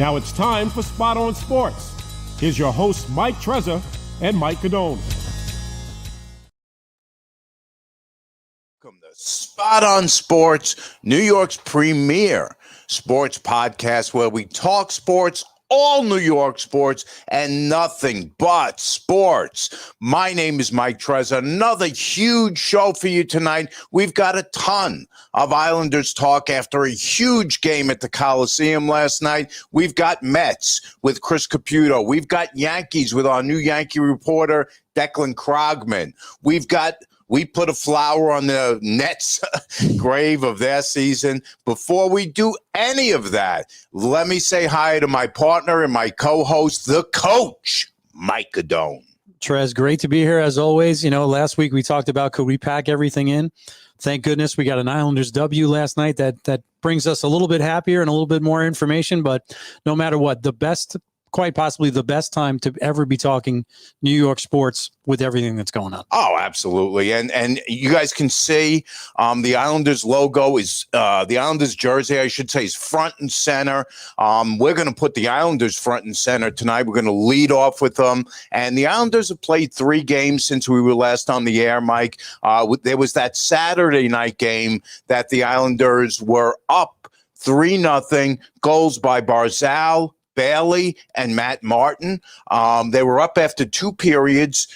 Now it's time for Spot on Sports. Here's your hosts, Mike Trezza and Mike Guidone. Welcome to Spot on Sports, New York's premier sports podcast, where we talk sports, all New York sports, and nothing but sports. My name is Mike Trez. Another huge show for you tonight. We've got a ton of Islanders talk after a huge game at the Coliseum last night. We've got Mets with Chris Caputo. We've got Yankees with our new Yankee reporter, Declan Krogman. We put a flower on the Nets' grave of their season. Before we do any of that, let me say hi to my partner and my co-host, the coach, Mike Guidone. Trez, great to be here as always. You know, last week we talked about could we pack everything in? Thank goodness we got an Islanders W last night that brings us a little bit happier and a little bit more information. But no matter what, quite possibly the best time to ever be talking New York sports with everything that's going on. Oh, absolutely. And you guys can see the Islanders logo is the Islanders jersey, I should say, is front and center. We're going to put the Islanders front and center tonight. We're going to lead off with them. And the Islanders have played 3 games since we were last on the air, Mike. There was that Saturday night game that the Islanders were up 3-0, goals by Barzal, Bailey, and Matt Martin. They were up after 2 periods.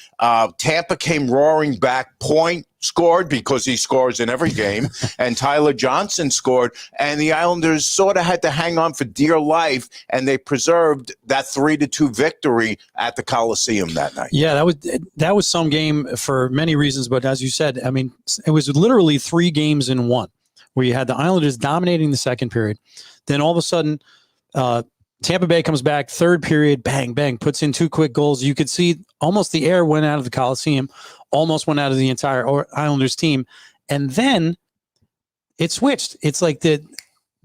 Tampa came roaring back. Point scored because he scores in every game, and Tyler Johnson scored, and the Islanders sort of had to hang on for dear life, and they preserved that 3-2 victory at the Coliseum that night. Yeah, that was some game for many reasons, but as you said, I mean, it was literally 3 games in one, where you had the Islanders dominating the second period. Then all of a sudden, Tampa Bay comes back, third period, bang, bang, puts in 2 quick goals. You could see almost the air went out of the Coliseum, almost went out of the entire Islanders team. And then it switched. It's like the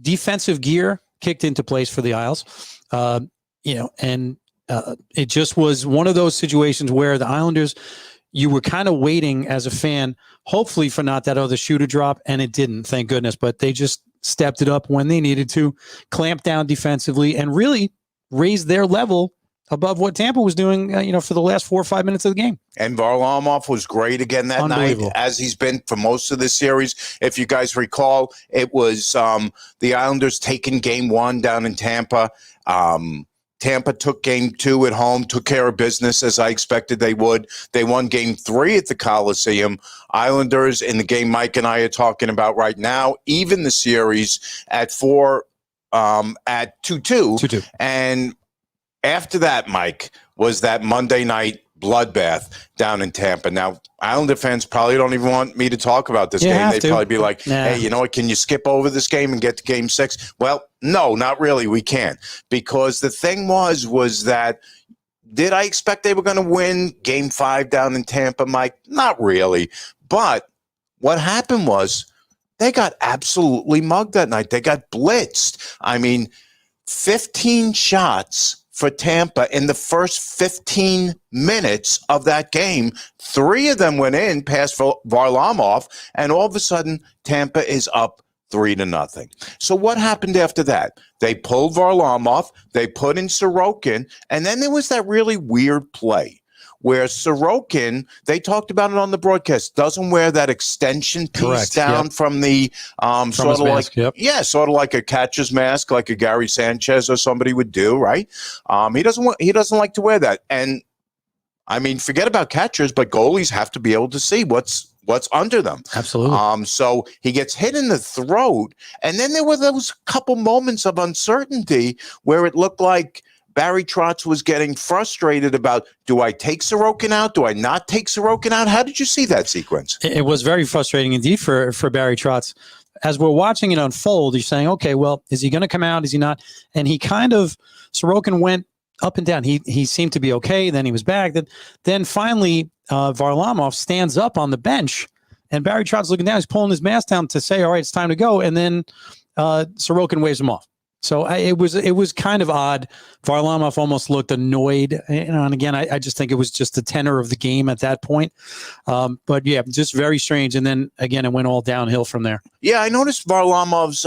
defensive gear kicked into place for the Isles. It just was one of those situations where the Islanders, you were kind of waiting as a fan, hopefully for not that other shoe to drop, and it didn't, thank goodness. But they just stepped it up when they needed to, clamp down defensively, and really raise their level above what Tampa was doing, for the last 4 or 5 minutes of the game. And Varlamov was great again that night, as he's been for most of the series. If you guys recall, it was the Islanders taking game 1 down in Tampa. Tampa took game 2 at home, took care of business as I expected they would. They won game 3 at the Coliseum. Islanders, in the game Mike and I are talking about right now, even the series at 2-2. And after that, Mike, was that Monday night bloodbath down in Tampa. Now, Islander fans probably don't even want me to talk about this game. They'd probably be like, hey, you know what, can you skip over this game and get to game 6? Well, no, not really. We can't. Because the thing was that, did I expect they were going to win game 5 down in Tampa, Mike? Not really. But what happened was they got absolutely mugged that night. They got blitzed. I mean, 15 shots for Tampa in the first 15 minutes of that game. 3 of them went in past Varlamov, and all of a sudden, Tampa is up 3-0. So what happened after that? They pulled Varlamov, they put in Sorokin, and then there was that really weird play where Sorokin, they talked about it on the broadcast, doesn't wear that extension piece down from the sort of mask, sort of like a catcher's mask, like a Gary Sanchez or somebody would do, right? He doesn't like to wear that. And I mean, forget about catchers, but goalies have to be able to see what's under them. Absolutely. So he gets hit in the throat, and then there were those couple moments of uncertainty where it looked like Barry Trotz was getting frustrated about, do I take Sorokin out? Do I not take Sorokin out? How did you see that sequence? It was very frustrating indeed for Barry Trotz. As we're watching it unfold, you're saying, okay, well, is he going to come out? Is he not? And he Sorokin went up and down. He seemed to be okay. Then he was back. Then finally, Varlamov stands up on the bench, and Barry Trotz looking down. He's pulling his mask down to say, all right, it's time to go. And then Sorokin waves him off. So it was kind of odd. Varlamov almost looked annoyed, and again, I just think it was just the tenor of the game at that point. But yeah, just very strange. And then again, it went all downhill from there. Yeah, I noticed Varlamov's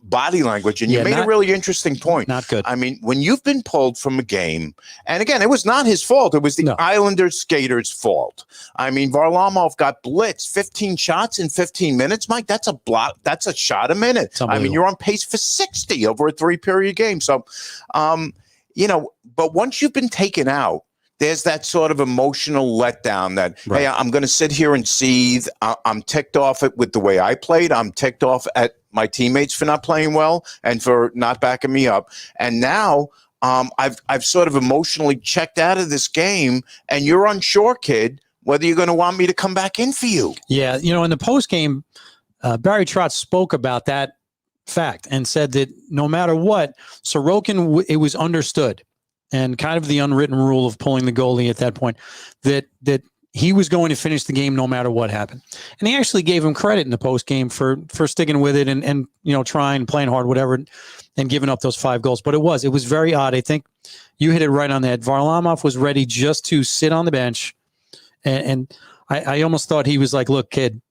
body language. And you made a really interesting point. Not good. I mean, when you've been pulled from a game, and again, it was not his fault. It was the Islanders skaters' fault. I mean, Varlamov got blitzed 15 shots in 15 minutes. Mike, that's a block. That's a shot a minute. I mean, you're on pace for 60 over a 3-period game. So, but once you've been taken out, there's that sort of emotional letdown that, hey, I'm going to sit here and seethe. I'm ticked off with the way I played. I'm ticked off at my teammates for not playing well and for not backing me up. And now I've sort of emotionally checked out of this game, and you're unsure, kid, whether you're going to want me to come back in for you. Yeah, in the postgame, Barry Trotz spoke about that fact and said that no matter what, Sorokin, it was understood, and kind of the unwritten rule of pulling the goalie at that point, that he was going to finish the game no matter what happened. And he actually gave him credit in the post game for sticking with it and trying, playing hard, whatever, and giving up those 5 goals. But it was very odd. I think you hit it right on the head. Varlamov was ready just to sit on the bench, and I almost thought he was like, look, kid,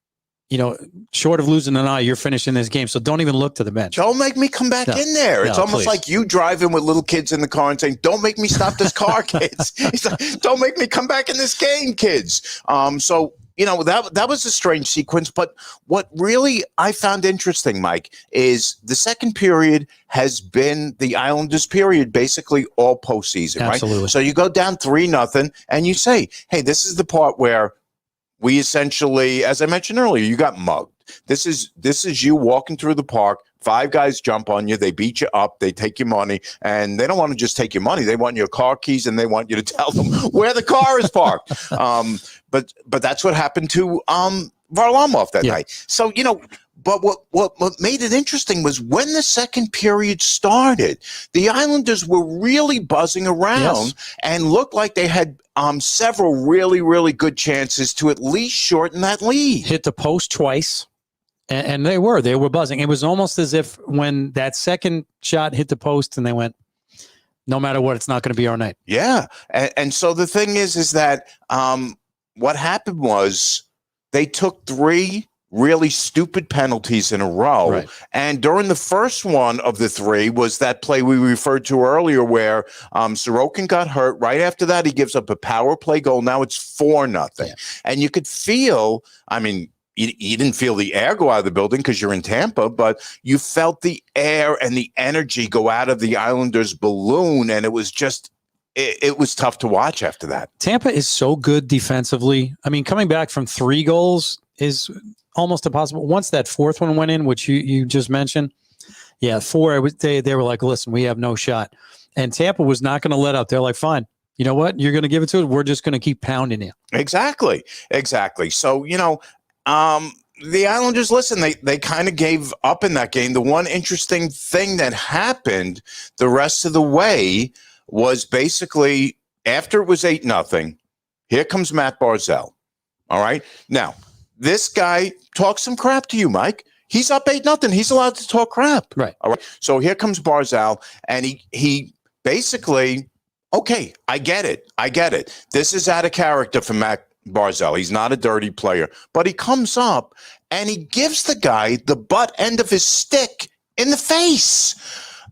short of losing an eye, you're finishing this game, so don't even look to the bench. Don't make me come back in there. It's almost like you driving with little kids in the car and saying, don't make me stop this car, kids. He's like, don't make me come back in this game, kids. That was a strange sequence. But what really I found interesting, Mike, is the second period has been the Islanders' period basically all postseason, Absolutely. Right? So you go down 3-0 and you say, hey, this is the part where we essentially, as I mentioned earlier, you got mugged. This is you walking through the park. 5 guys jump on you. They beat you up. They take your money. And they don't want to just take your money. They want your car keys, and they want you to tell them where the car is parked. But that's what happened to Varlamov that night. So, but what made it interesting was when the second period started, the Islanders were really buzzing around and looked like they had several really, really good chances to at least shorten that lead. Hit the post twice, and they were buzzing. It was almost as if when that second shot hit the post and they went, no matter what, it's not going to be our night. Yeah. And so the thing is that what happened was they took 3 really stupid penalties in a row. Right. And during the first one of the 3 was that play we referred to earlier where Sorokin got hurt. Right after that, he gives up a power play goal. Now it's 4-0. Yeah. And you could feel, I mean, you didn't feel the air go out of the building because you're in Tampa, but you felt the air and the energy go out of the Islanders' balloon. And it was just, it was tough to watch after that. Tampa is so good defensively. I mean, coming back from 3 goals is almost impossible. Once that 4th one went in, which you just mentioned, 4, they were like, listen, we have no shot. And Tampa was not going to let up. They're like, fine, you know what? You're going to give it to us. We're just going to keep pounding you. Exactly. So, the Islanders, listen, they kind of gave up in that game. The one interesting thing that happened the rest of the way was basically after it was 8-0, here comes Matt Barzal. All right. Now, this guy talks some crap to you, Mike. He's up 8-0. He's allowed to talk crap. Right. All right. So here comes Barzal, and he basically, okay, I get it. This is out of character for Matt Barzal. He's not a dirty player. But he comes up, and he gives the guy the butt end of his stick in the face.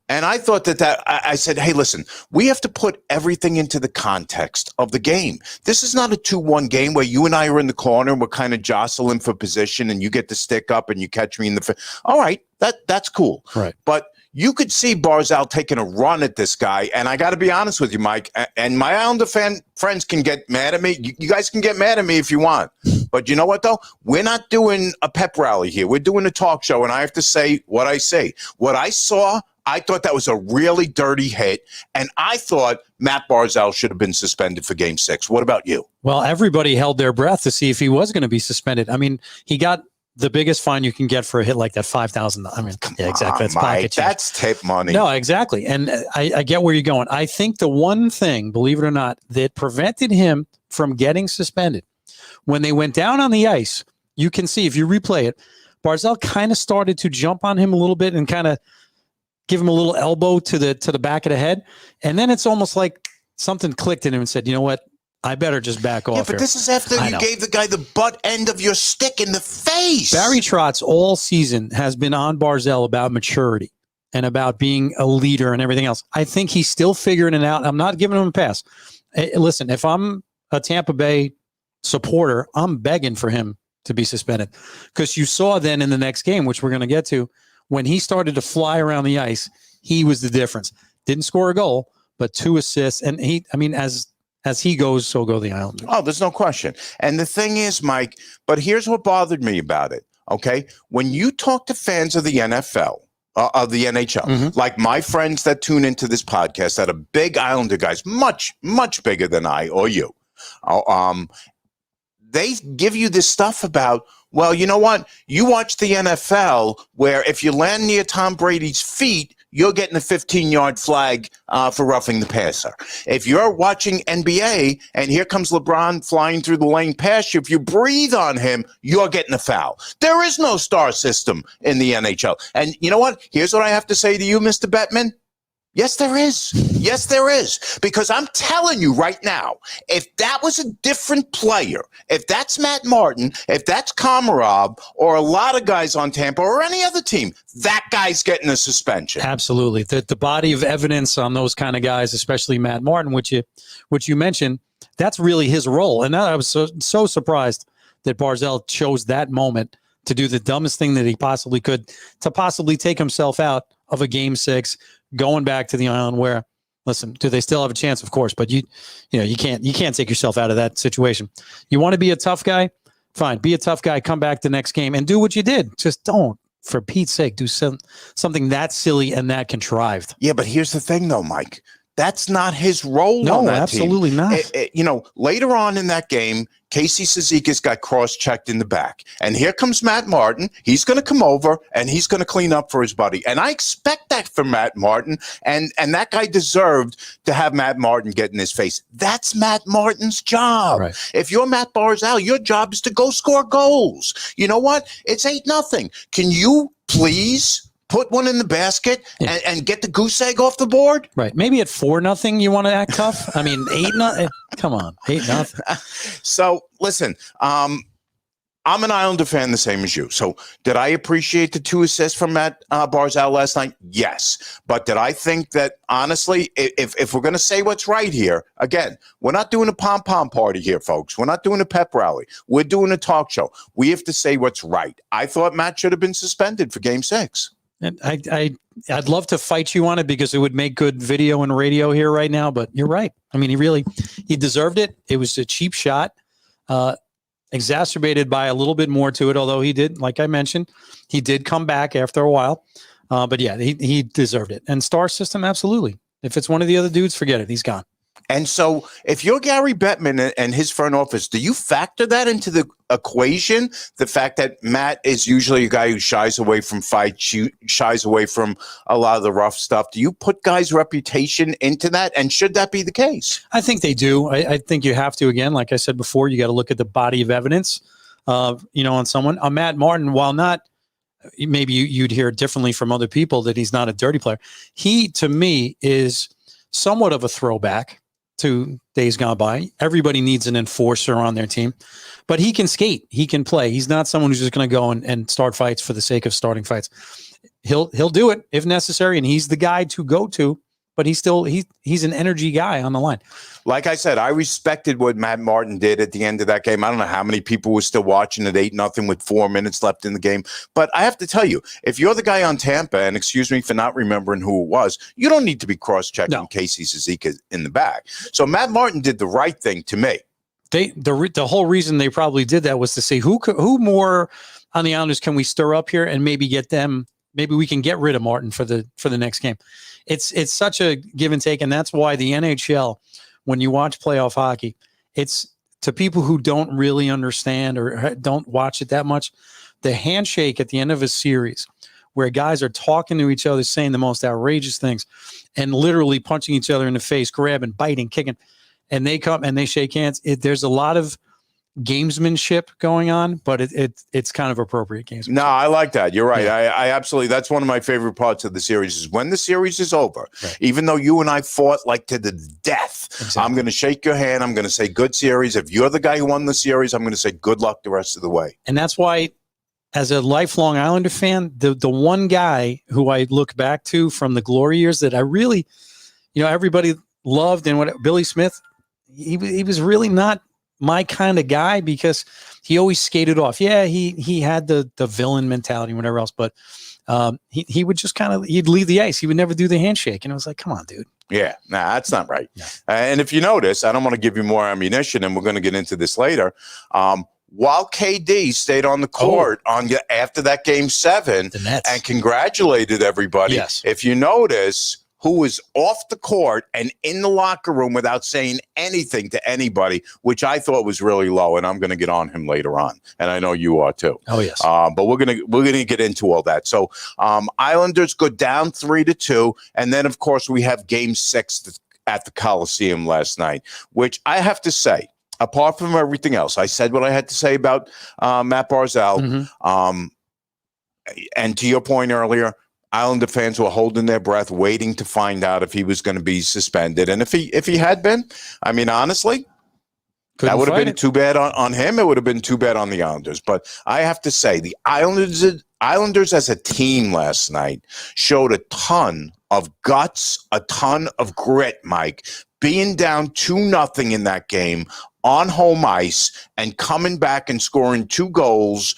And I thought that I said, hey, listen, we have to put everything into the context of the game. This is not a 2-1 game where you and I are in the corner and we're kind of jostling for position and you get the stick up and you catch me in the face. All right, that's cool. Right. But you could see Barzal taking a run at this guy. And I got to be honest with you, Mike, and my Islander fan friends can get mad at me. You guys can get mad at me if you want. But you know what, though? We're not doing a pep rally here. We're doing a talk show, and I have to say what I say. What I saw, I thought that was a really dirty hit, and I thought Matt Barzal should have been suspended for Game 6. What about you? Well, everybody held their breath to see if he was going to be suspended. I mean, he got the biggest fine you can get for a hit like that, $5,000. I mean, yeah, exactly. That's pocket change. That's tip money. No, exactly. And I get where you're going. I think the one thing, believe it or not, that prevented him from getting suspended, when they went down on the ice, you can see, if you replay it, Barzal kind of started to jump on him a little bit and kind of give him a little elbow to the back of the head. And then it's almost like something clicked in him and said, you know what? I better just back off. Yeah, but this is after you gave the guy the butt end of your stick in the face. Barry Trotz all season has been on Barzal about maturity. and about being a leader and everything else. I think he's still figuring it out. I'm not giving him a pass. Listen, if I'm a Tampa Bay supporter, I'm begging for him to be suspended, because you saw then in the next game, which we're going to get to, when he started to fly around the ice, he was the difference. Didn't score a goal, but 2 assists. And as he goes, so go the Islanders. Oh, there's no question. And the thing is, Mike, but here's what bothered me about it. Okay. When you talk to fans of the NFL, of the NHL, like my friends that tune into this podcast that are big Islander guys, much, much bigger than I or you, they give you this stuff about, well, you know what? You watch the NFL where if you land near Tom Brady's feet, you're getting a 15-yard flag for roughing the passer. If you're watching NBA and here comes LeBron flying through the lane past you, if you breathe on him, you're getting a foul. There is no star system in the NHL. And you know what? Here's what I have to say to you, Mr. Bettman. Yes, there is. Yes, there is. Because I'm telling you right now, if that was a different player, if that's Matt Martin, if that's Komarov, or a lot of guys on Tampa or any other team, that guy's getting a suspension. Absolutely. The body of evidence on those kind of guys, especially Matt Martin, which you mentioned, that's really his role. And I was so surprised that Barzal chose that moment to do the dumbest thing that he possibly could, to possibly take himself out of a Game 6, going back to the island where, listen, do they still have a chance? Of course, but you can't take yourself out of that situation. You want to be a tough guy? Fine, be a tough guy. Come back the next game and do what you did. Just don't, for Pete's sake, do something that silly and that contrived. Yeah, but here's the thing, though, Mike. That's not his role on that absolutely team. Not. Later on in that game, Casey Cizikas got cross-checked in the back. And here comes Matt Martin. He's going to come over, and he's going to clean up for his buddy. And I expect that from Matt Martin. And that guy deserved to have Matt Martin get in his face. That's Matt Martin's job. Right. If you're Matt Barzal, your job is to go score goals. You know what? It's 8-0. Can you please put one in the basket and get the goose egg off the board? Right. Maybe at 4-0, you want to act tough. I mean, 8-0. Come on, 8-0. So listen, I'm an Islander fan the same as you. So did I appreciate the 2 assists from Matt Barzal last night? Yes. But did I think that, honestly, if we're going to say what's right here, again, we're not doing a pom-pom party here, folks. We're not doing a pep rally. We're doing a talk show. We have to say what's right. I thought Matt should have been suspended for Game 6. And I'd love to fight you on it because it would make good video and radio here right now, but you're right. I mean, he deserved it. It was a cheap shot, exacerbated by a little bit more to it, although he did, like I mentioned, he did come back after a while. But yeah, he deserved it. And star system, absolutely. If it's one of the other dudes, forget it. He's gone. And so if you're Gary Bettman and his front office, do you factor that into the equation? The fact that Matt is usually a guy who shies away from fights, shies away from a lot of the rough stuff. Do you put guys' reputation into that? And should that be the case? I think they do. I think you have to, again, like I said before, you got to look at the body of evidence, on someone. Matt Martin, while not, maybe you'd hear it differently from other people that he's not a dirty player. He, to me, is somewhat of a throwback to days gone by. Everybody needs an enforcer on their team, but he can skate. He can play. He's not someone who's just going to go and start fights for the sake of starting fights. He'll do it if necessary, and he's the guy to go to, but he's an energy guy on the line. Like I said, I respected what Matt Martin did at the end of that game. I don't know how many people were still watching at 8-0 with 4 minutes left in the game. But I have to tell you, if you're the guy on Tampa, and excuse me for not remembering who it was, you don't need to be cross-checking Casey Cizikas in the back. So Matt Martin did the right thing to me. The whole reason they probably did that was to see who more on the Islanders can we stir up here and maybe get them. Maybe we can get rid of Martin for the next game. It's such a give and take, and that's why the NHL, when you watch playoff hockey, it's to people who don't really understand or don't watch it that much, the handshake at the end of a series where guys are talking to each other, saying the most outrageous things and literally punching each other in the face, grabbing, biting, kicking, and they come and they shake hands. There's a lot of gamesmanship going on, but it's kind of appropriate gamesmanship. No, I like that. You're right. Yeah. I absolutely, that's one of my favorite parts of the series is when the series is over, right. Even though you and I fought like to the death, exactly. I'm going to shake your hand. I'm going to say good series. If you're the guy who won the series, I'm going to say good luck the rest of the way. And that's why as a lifelong Islander fan, the one guy who I look back to from the glory years that I really, everybody loved, and Billy Smith, he was really not my kind of guy because he always skated off. Yeah, he had the villain mentality and whatever else, but he would just he'd leave the ice. He would never do the handshake, and I was like, come on, dude. Yeah, that's not right. Yeah. And if you notice, I don't want to give you more ammunition, and we're going to get into this later. While KD stayed on the court after that Game 7 and congratulated everybody, yes. If you notice, who was off the court and in the locker room without saying anything to anybody, which I thought was really low, and I'm going to get on him later on, and I know you are too. Oh yes. But we're gonna get into all that. So Islanders go down 3-2, and then of course we have Game 6 at the Coliseum last night, which I have to say, apart from everything else, I said what I had to say about Matt Barzal. Mm-hmm. And to your point earlier, Islander fans were holding their breath, waiting to find out if he was going to be suspended. And if he had been, I mean, honestly, that would have been too bad on him. It would have been too bad on the Islanders. But I have to say, the Islanders as a team last night showed a ton of guts, a ton of grit, Mike, being down 2-0 in that game on home ice and coming back and scoring 2 goals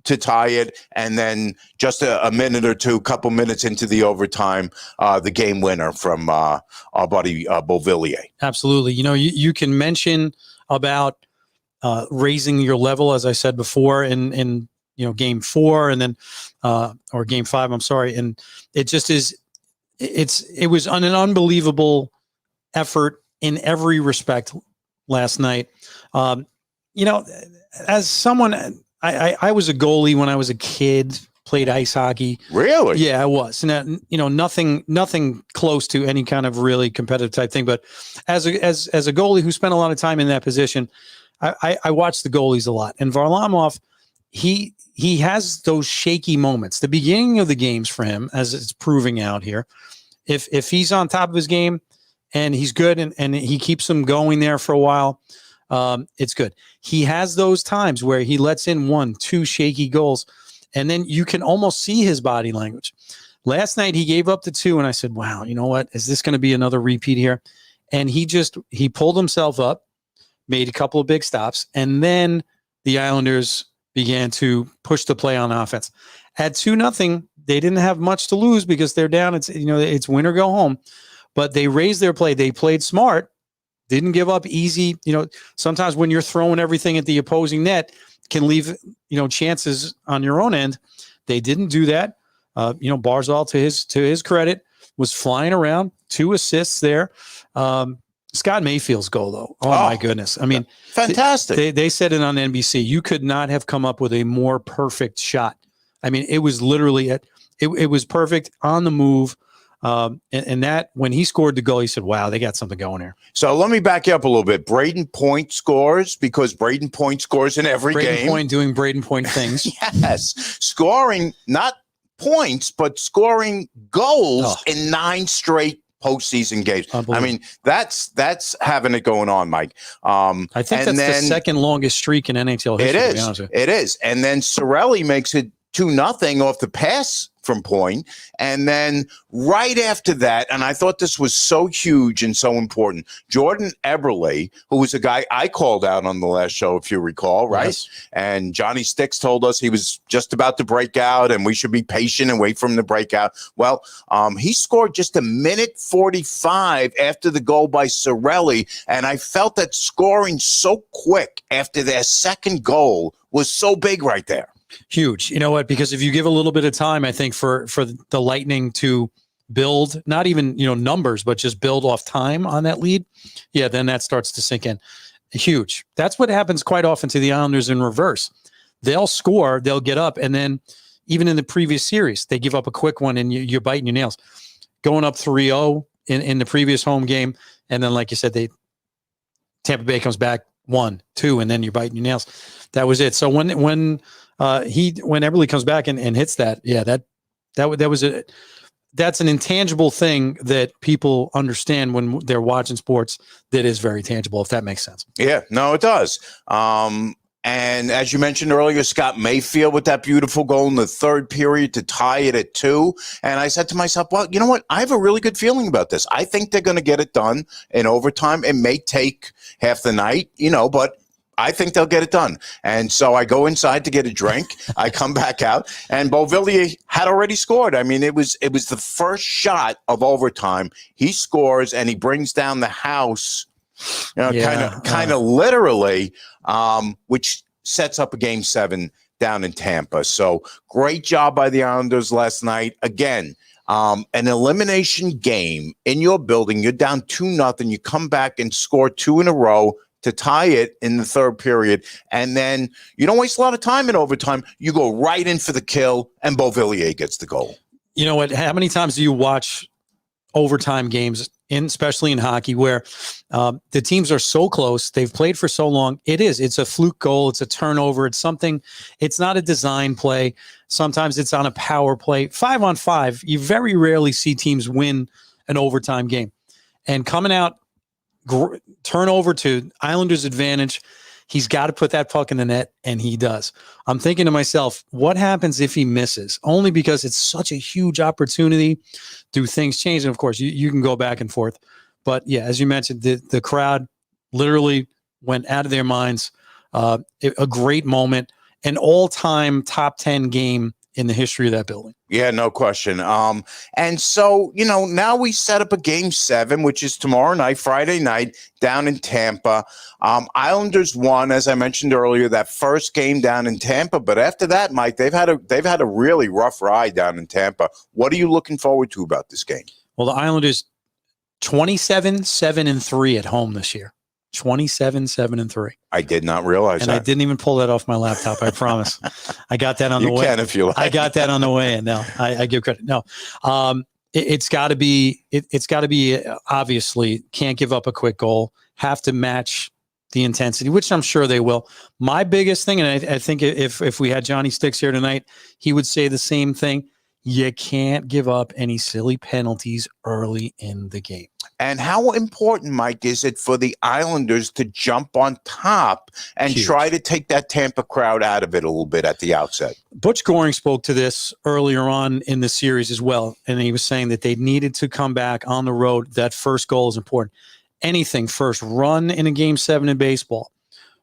to tie it, and then just a minute or two, couple minutes into the overtime, the game winner from our buddy Beauvillier. Absolutely. You can mention about raising your level, as I said before, in Game 4 and then or Game 5. I'm sorry, and it just is. It was an unbelievable effort in every respect last night. As someone. I was a goalie when I was a kid, played ice hockey. Really? Yeah, I was. And, nothing close to any kind of really competitive type thing. But as a goalie who spent a lot of time in that position, I watched the goalies a lot. And Varlamov, he has those shaky moments. The beginning of the games for him, as it's proving out here, if he's on top of his game and he's good and he keeps them going there for a while, it's good. He has those times where he lets in 1-2 shaky goals, and then you can almost see his body language. Last night, he gave up the 2, and I said, wow, you know what? Is this going to be another repeat here? And he pulled himself up, made a couple of big stops, and then the Islanders began to push the play on offense. At 2-0, they didn't have much to lose because they're down. It's win or go home, but they raised their play. They played smart. Didn't give up easy. Sometimes when you're throwing everything at the opposing net can leave, chances on your own end. They didn't do that. Barzal, to his credit, was flying around, 2 assists there. Scott Mayfield's goal, though. Oh my goodness. I mean, fantastic. They said it on NBC. You could not have come up with a more perfect shot. I mean, it was literally it was perfect on the move. And that when he scored the goal, he said, wow, they got something going here. So let me back you up a little bit. Braden Point scores because Braden Point scores in every game. Braden Point doing Braden Point things. Yes. Scoring, not points, but scoring goals in 9 straight postseason games. I mean, that's having it going on, Mike. I think that's the second longest streak in NHL history. It is. And then Cirelli makes it 2-0 off the pass from Point. And then right after that, and I thought this was so huge and so important, Jordan Eberle, who was a guy I called out on the last show, if you recall, right? Yes. And Johnny Sticks told us he was just about to break out and we should be patient and wait for him to break out. Well, he scored just 1:45 after the goal by Cirelli, and I felt that scoring so quick after their second goal was so big right there. Huge. You know what? Because if you give a little bit of time, I think for the Lightning to build, not even, numbers, but just build off time on that lead, then that starts to sink in. Huge. That's what happens quite often to the Islanders in reverse. They'll score, they'll get up, and then even in the previous series, they give up a quick one and you're biting your nails. Going up 3-0 in the previous home game, and then, like you said, Tampa Bay comes back 1-2, and then you're biting your nails. That was it. So when Eberle comes back and hits that, that's an intangible thing that people understand when they're watching sports that is very tangible, if that makes sense. Yeah, no, it does. And as you mentioned earlier, Scott Mayfield with that beautiful goal in the third period to tie it at 2. And I said to myself, well, you know what? I have a really good feeling about this. I think they're going to get it done in overtime. It may take half the night, but I think they'll get it done. And so I go inside to get a drink. I come back out, and Beauvillier had already scored. I mean, it was the first shot of overtime. He scores, and he brings down the house, kind of literally, which sets up a Game 7 down in Tampa. So great job by the Islanders last night. Again, an elimination game in your building. You're down 2-0. You come back and score 2 in a row to tie it in the third period. And then you don't waste a lot of time in overtime. You go right in for the kill, and Beauvillier gets the goal. You know what? How many times do you watch overtime games, especially in hockey, where the teams are so close, they've played for so long? It's a fluke goal. It's a turnover. It's something. It's not a design play. Sometimes it's on a power play. 5-on-5, you very rarely see teams win an overtime game. And coming out, turnover to Islanders' advantage. He's got to put that puck in the net, and he does. I'm thinking to myself, what happens if he misses? Only because it's such a huge opportunity. Do things change? And, of course, you can go back and forth. But, yeah, as you mentioned, the crowd literally went out of their minds. A great moment, an all-time top 10 game in the history of that building. Yeah, no question. And so, now we set up a Game 7, which is tomorrow night, Friday night, down in Tampa. Islanders won, as I mentioned earlier, that first game down in Tampa. But after that, Mike, they've had a really rough ride down in Tampa. What are you looking forward to about this game? Well, the Islanders 27-7-3 at home this year. 27-7-3. I did not realize that. And I didn't even pull that off my laptop. I promise. I got that on the way. You can if you like. I got that on the way. And no, I give credit. No, it's got to be. It's got to be. Obviously, can't give up a quick goal. Have to match the intensity, which I'm sure they will. My biggest thing, and I think if we had Johnny Sticks here tonight, he would say the same thing. You can't give up any silly penalties early in the game. And how important, Mike, is it for the Islanders to jump on top and try to take that Tampa crowd out of it a little bit at the outset? Butch Goring spoke to this earlier on in the series as well, and he was saying that they needed to come back on the road. That first goal is important. Anything first run in a Game 7 in baseball.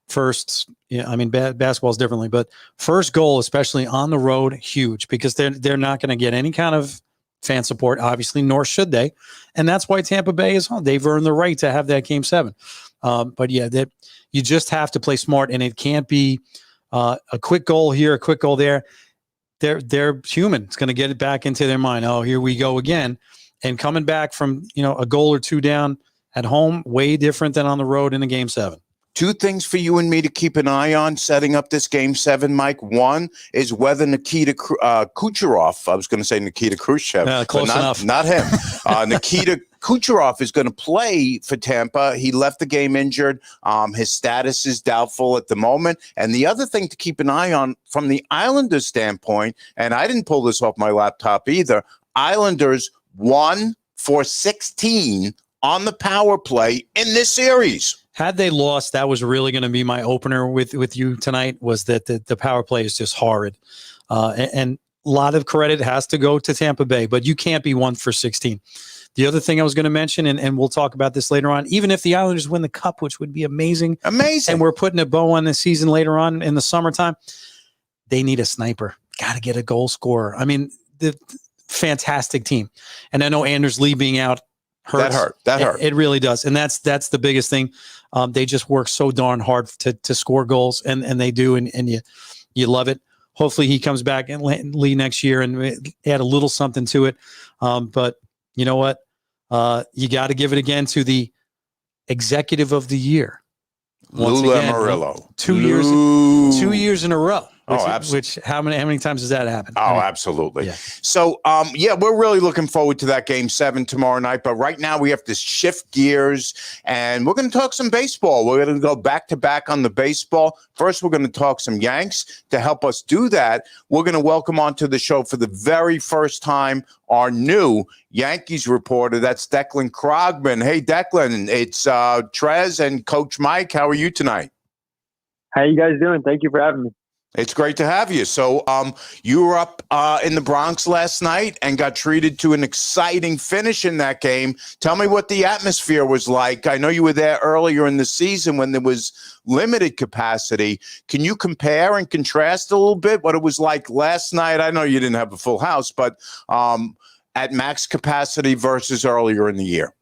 First, basketball is differently, but first goal, especially on the road, huge, because they're not going to get any kind of fan support, obviously, nor should they. And that's why Tampa Bay is home. They've earned the right to have that Game 7. But yeah, that you just have to play smart, and it can't be a quick goal here, a quick goal there. They're human. It's going to get it back into their mind. Oh, here we go again. And coming back from a goal or two down at home, way different than on the road in a Game 7. Two things for you and me to keep an eye on setting up this Game 7, Mike. One is whether Nikita Kucherov, I was going to say Nikita Khrushchev, close enough. Not him. Nikita Kucherov is going to play for Tampa. He left the game injured. His status is doubtful at the moment. And the other thing to keep an eye on from the Islanders standpoint, and I didn't pull this off my laptop either, Islanders 1 for 16 on the power play in this series. Had they lost, that was really going to be my opener with you tonight, was that the power play is just horrid. And a lot of credit has to go to Tampa Bay, but you can't be 1 for 16. The other thing I was going to mention, and we'll talk about this later on, even if the Islanders win the Cup, which would be amazing. Amazing. And we're putting a bow on the season later on in the summertime, they need a sniper. Got to get a goal scorer. I mean, the fantastic team. And I know Anders Lee being out hurts. That hurt. It really does. And that's the biggest thing. They just work so darn hard to score goals, and they do, and you love it. Hopefully he comes back and Lee next year and add a little something to it. But you know what? You got to give it again to the executive of the year. Lou Lamoriello. 2 years in a row. Which how many times has that happened? Oh, absolutely. Yeah. So, we're really looking forward to that Game 7 tomorrow night. But right now we have to shift gears, and we're going to talk some baseball. We're going to go back to back on the baseball. First, we're going to talk some Yanks. To help us do that, we're going to welcome onto the show for the very first time our new Yankees reporter. That's Declan Krogman. Hey, Declan, it's Trez and Coach Mike. How are you tonight? How you guys doing? Thank you for having me. It's great to have you. So you were up in the Bronx last night and got treated to an exciting finish in that game. Tell me what the atmosphere was like. I know you were there earlier in the season when there was limited capacity. Can you compare and contrast a little bit what it was like last night? I know you didn't have a full house, but at max capacity versus earlier in the year.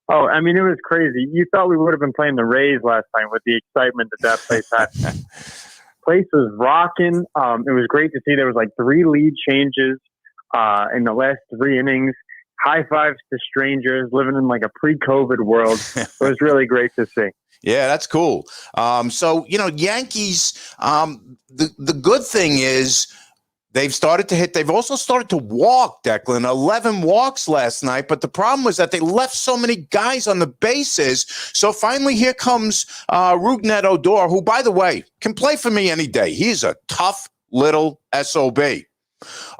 Oh, I mean, it was crazy. You thought we would have been playing the Rays last night with the excitement that place had. Place was rocking. It was great to see. There was like 3 lead changes in the last 3 innings. High fives to strangers, living in like a pre-COVID world. It was really great to see. Yeah, that's cool. So, Yankees, the good thing is they've started to hit. They've also started to walk, Declan. 11 walks last night. But the problem was that they left so many guys on the bases. So finally, here comes Rougned Odor, who, by the way, can play for me any day. He's a tough little SOB.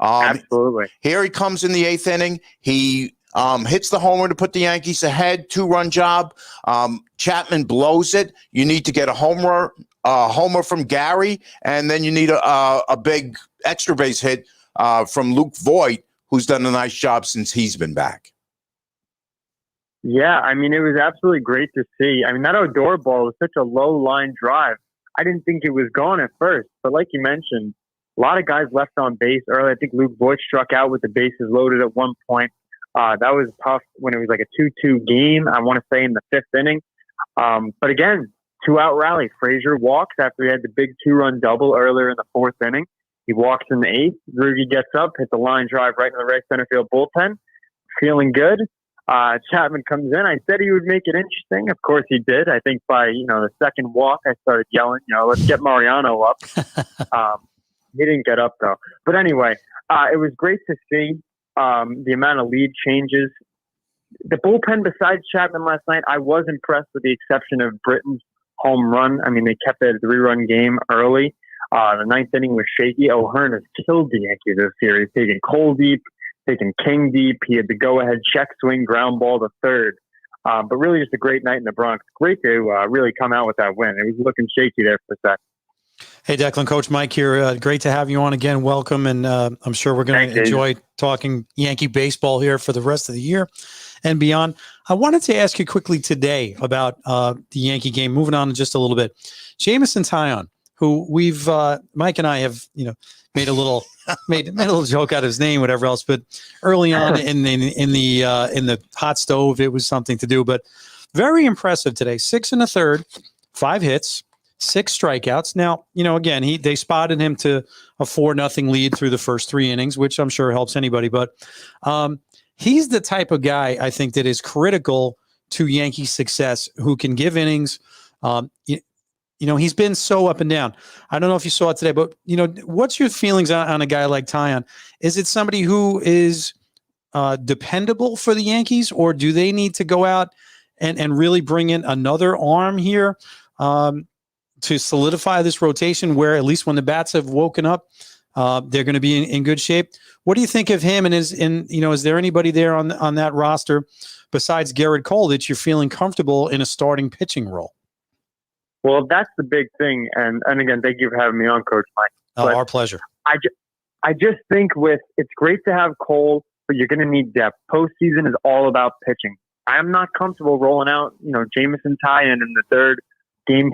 Absolutely. Here he comes in the 8th inning. He hits the homer to put the Yankees ahead. 2-run job. Chapman blows it. You need to get a homer from Gary, and then you need a big extra base hit from Luke Voigt, who's done a nice job since he's been back. Yeah, I mean, it was absolutely great to see. I mean, that Odor ball was such a low line drive. I didn't think it was gone at first, but like you mentioned, a lot of guys left on base early. I think Luke Voigt struck out with the bases loaded at one point. That was tough when it was like a 2-2 game, I want to say in the 5th inning. But again, 2-out rally. Frazier walks after he had the big 2-run double earlier in the 4th inning. He walks in the 8th. Rugi gets up, hits a line drive right in the right center field bullpen. Feeling good. Chapman comes in. I said he would make it interesting. Of course he did. I think by, the second walk, I started yelling, let's get Mariano up. He didn't get up though. But anyway, it was great to see the amount of lead changes. The bullpen besides Chapman last night, I was impressed with the exception of Britton's home run. I mean, they kept it a 3-run game early. The 9th inning was shaky. O'Hearn has killed the Yankees this series, taking Cole deep, taking King deep. He had the go-ahead check swing ground ball to third. But really just a great night in the Bronx. Great to really come out with that win. It was looking shaky there for a sec. Hey, Declan, Coach Mike here. Great to have you on again. Welcome. And I'm sure we're going to enjoy talking Yankee baseball here for the rest of the year and beyond. I wanted to ask you quickly today about the Yankee game. Moving on just a little bit. Jamison Taillon, who we've Mike and I have made a little joke out of his name, whatever else. But early on in the hot stove, it was something to do. But very impressive today. 6 1/3, 5 hits, 6 strikeouts. Now, again, they spotted him to a 4-0 lead through the first 3 innings, which I'm sure helps anybody. But he's the type of guy I think that is critical to Yankee success, who can give innings. He's been so up and down. I don't know if you saw it today, but what's your feelings on a guy like Taillon? Is it somebody who is dependable for the Yankees, or do they need to go out and really bring in another arm here to solidify this rotation, where at least when the bats have woken up, they're going to be in good shape? What do you think of him? And is there anybody there on that roster besides Garrett Cole that you're feeling comfortable in a starting pitching role? Well, that's the big thing. And again, thank you for having me on, Coach Mike. Our pleasure. I just think it's great to have Cole, but you're going to need depth. Postseason is all about pitching. I am not comfortable rolling out, Jamison Taillon in the third game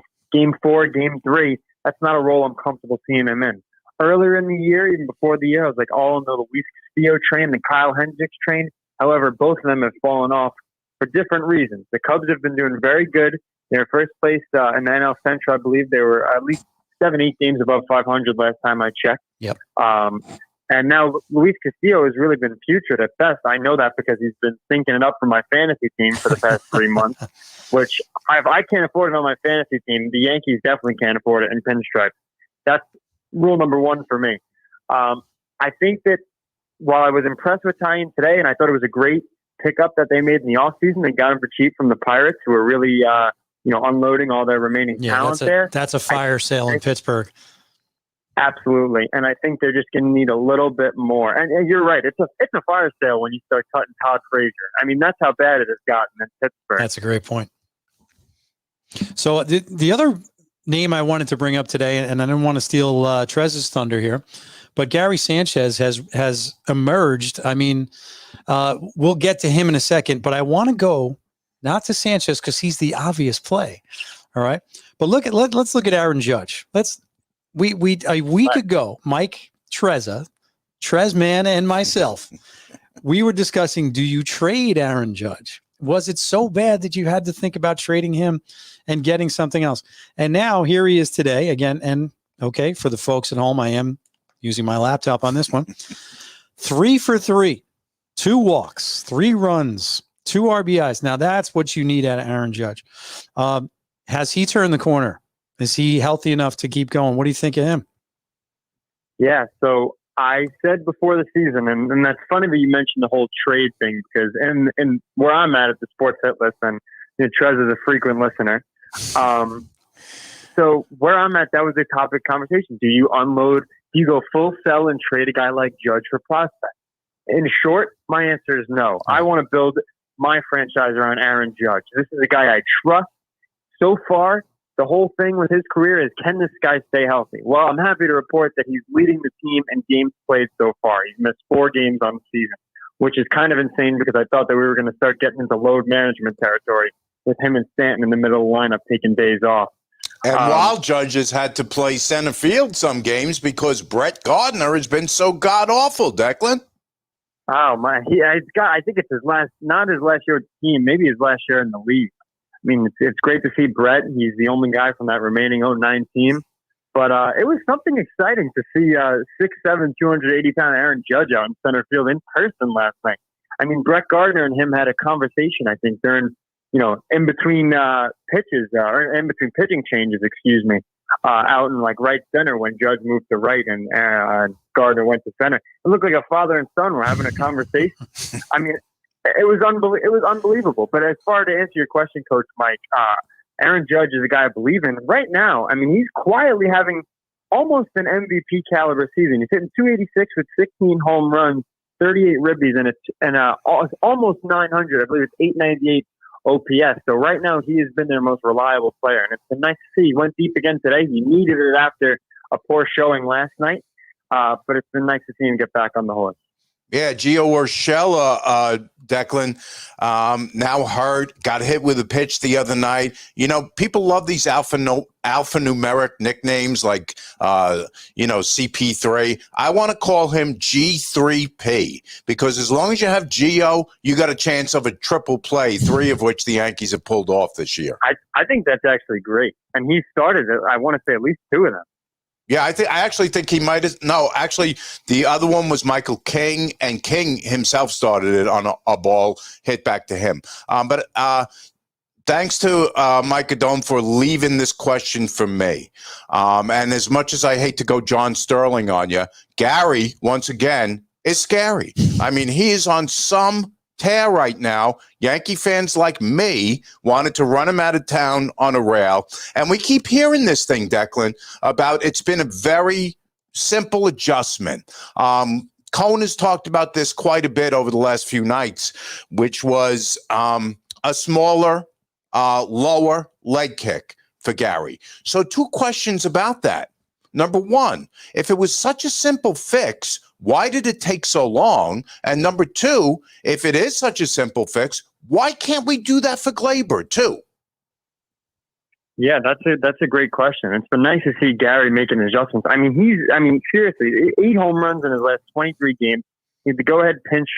4, game 3. That's not a role I'm comfortable seeing him in. Earlier in the year, even before the year, I was like all in the Luis Castillo train, the Kyle Hendricks train. However, both of them have fallen off for different reasons. The Cubs have been doing very good. They're first place in the NL Central. I believe they were at least 7-8 games above 500 last time I checked. Yep. And now Luis Castillo has really been putrid at best. I know that because he's been syncing it up for my fantasy team for the past 3 months, which if I can't afford it on my fantasy team, the Yankees definitely can't afford it in pinstripe. That's rule number 1 for me. I think that while I was impressed with Taillon today, and I thought it was a great pickup that they made in the offseason, they got him for cheap from the Pirates, who are really unloading all their remaining talent there. That's a fire sale in Pittsburgh. Absolutely. And I think they're just going to need a little bit more. And you're right. It's a fire sale when you start cutting Todd Frazier. I mean, that's how bad it has gotten in Pittsburgh. That's a great point. So the other name I wanted to bring up today, and I didn't want to steal Trez's thunder here, but Gary Sanchez has emerged. I mean, we'll get to him in a second, but I want to go not to Sanchez because he's the obvious play. All right, but let's look at Aaron Judge. We a week ago, Mike Trezza, Trezman, and myself, we were discussing: do you trade Aaron Judge? Was it so bad that you had to think about trading him and getting something else? And now here he is today again. And okay, for the folks at home, I am using my laptop on this one. 3 for 3, 2 walks, 3 runs, 2 RBIs. Now that's what you need out of Aaron Judge. Has he turned the corner? Is he healthy enough to keep going? What do you think of him? Yeah, so I said before the season, and that's funny that you mentioned the whole trade thing, because in where I'm at the Sports Hit List, and Trez is a frequent listener. So where I'm at, that was a topic conversation. Do you unload? Do you go full sell and trade a guy like Judge for prospect? In short, my answer is no. I want to build my franchise around Aaron Judge. This is a guy I trust. So far, the whole thing with his career is, can this guy stay healthy? Well, I'm happy to report that he's leading the team in games played so far. He's missed 4 games on the season, which is kind of insane because I thought that we were going to start getting into load management territory with him and Stanton in the middle of the lineup taking days off. And while Judge has had to play center field some games because Brett Gardner has been so god-awful, Declan. Oh, my. I think it's not his last year with the team, maybe his last year in the league. I mean, it's great to see Brett. He's the only guy from that remaining 09 team. But it was something exciting to see 6'7", 280-pound Aaron Judge out in center field in person last night. I mean, Brett Gardner and him had a conversation, I think, during, in between pitches, or in between pitching changes, out in right center when Judge moved to right and Gardner went to center. It looked like a father and son were having a conversation. I mean, it was unbelievable. But as far to answer your question, Coach Mike, Aaron Judge is a guy I believe in. Right now, I mean, he's quietly having almost an MVP caliber season. He's hitting 286 with 16 home runs, 38 ribbies, and almost 900. I believe it's 898 OPS. So right now, he has been their most reliable player. And it's been nice to see. He went deep again today. He needed it after a poor showing last night. But it's been nice to see him get back on the horse. Yeah, Gio Urshela, Declan, now hurt, got hit with a pitch the other night. People love these alphanumeric nicknames like, CP3. I want to call him G3P because as long as you have Gio, you got a chance of a triple play, 3 of which the Yankees have pulled off this year. I think that's actually great. And he started, I want to say, at least 2 of them. Yeah, I actually think he might have. No, actually, the other one was Michael King, and King himself started it on a ball hit back to him. But thanks to Mike Guidone for leaving this question for me. And as much as I hate to go John Sterling on you, Gary, once again, is scary. I mean, he is on some tear right now. Yankee fans like me wanted to run him out of town on a rail. And we keep hearing this thing, Declan, about it's been a very simple adjustment. Cone has talked about this quite a bit over the last few nights, which was a smaller, lower leg kick for Gary. So 2 questions about that. Number 1, if it was such a simple fix, why did it take so long? And number 2, if it is such a simple fix, why can't we do that for Glaber too? Yeah, that's a great question. It's been nice to see Gary making adjustments. I mean, seriously, 8 home runs in his last 23 games. He's the go-ahead pinch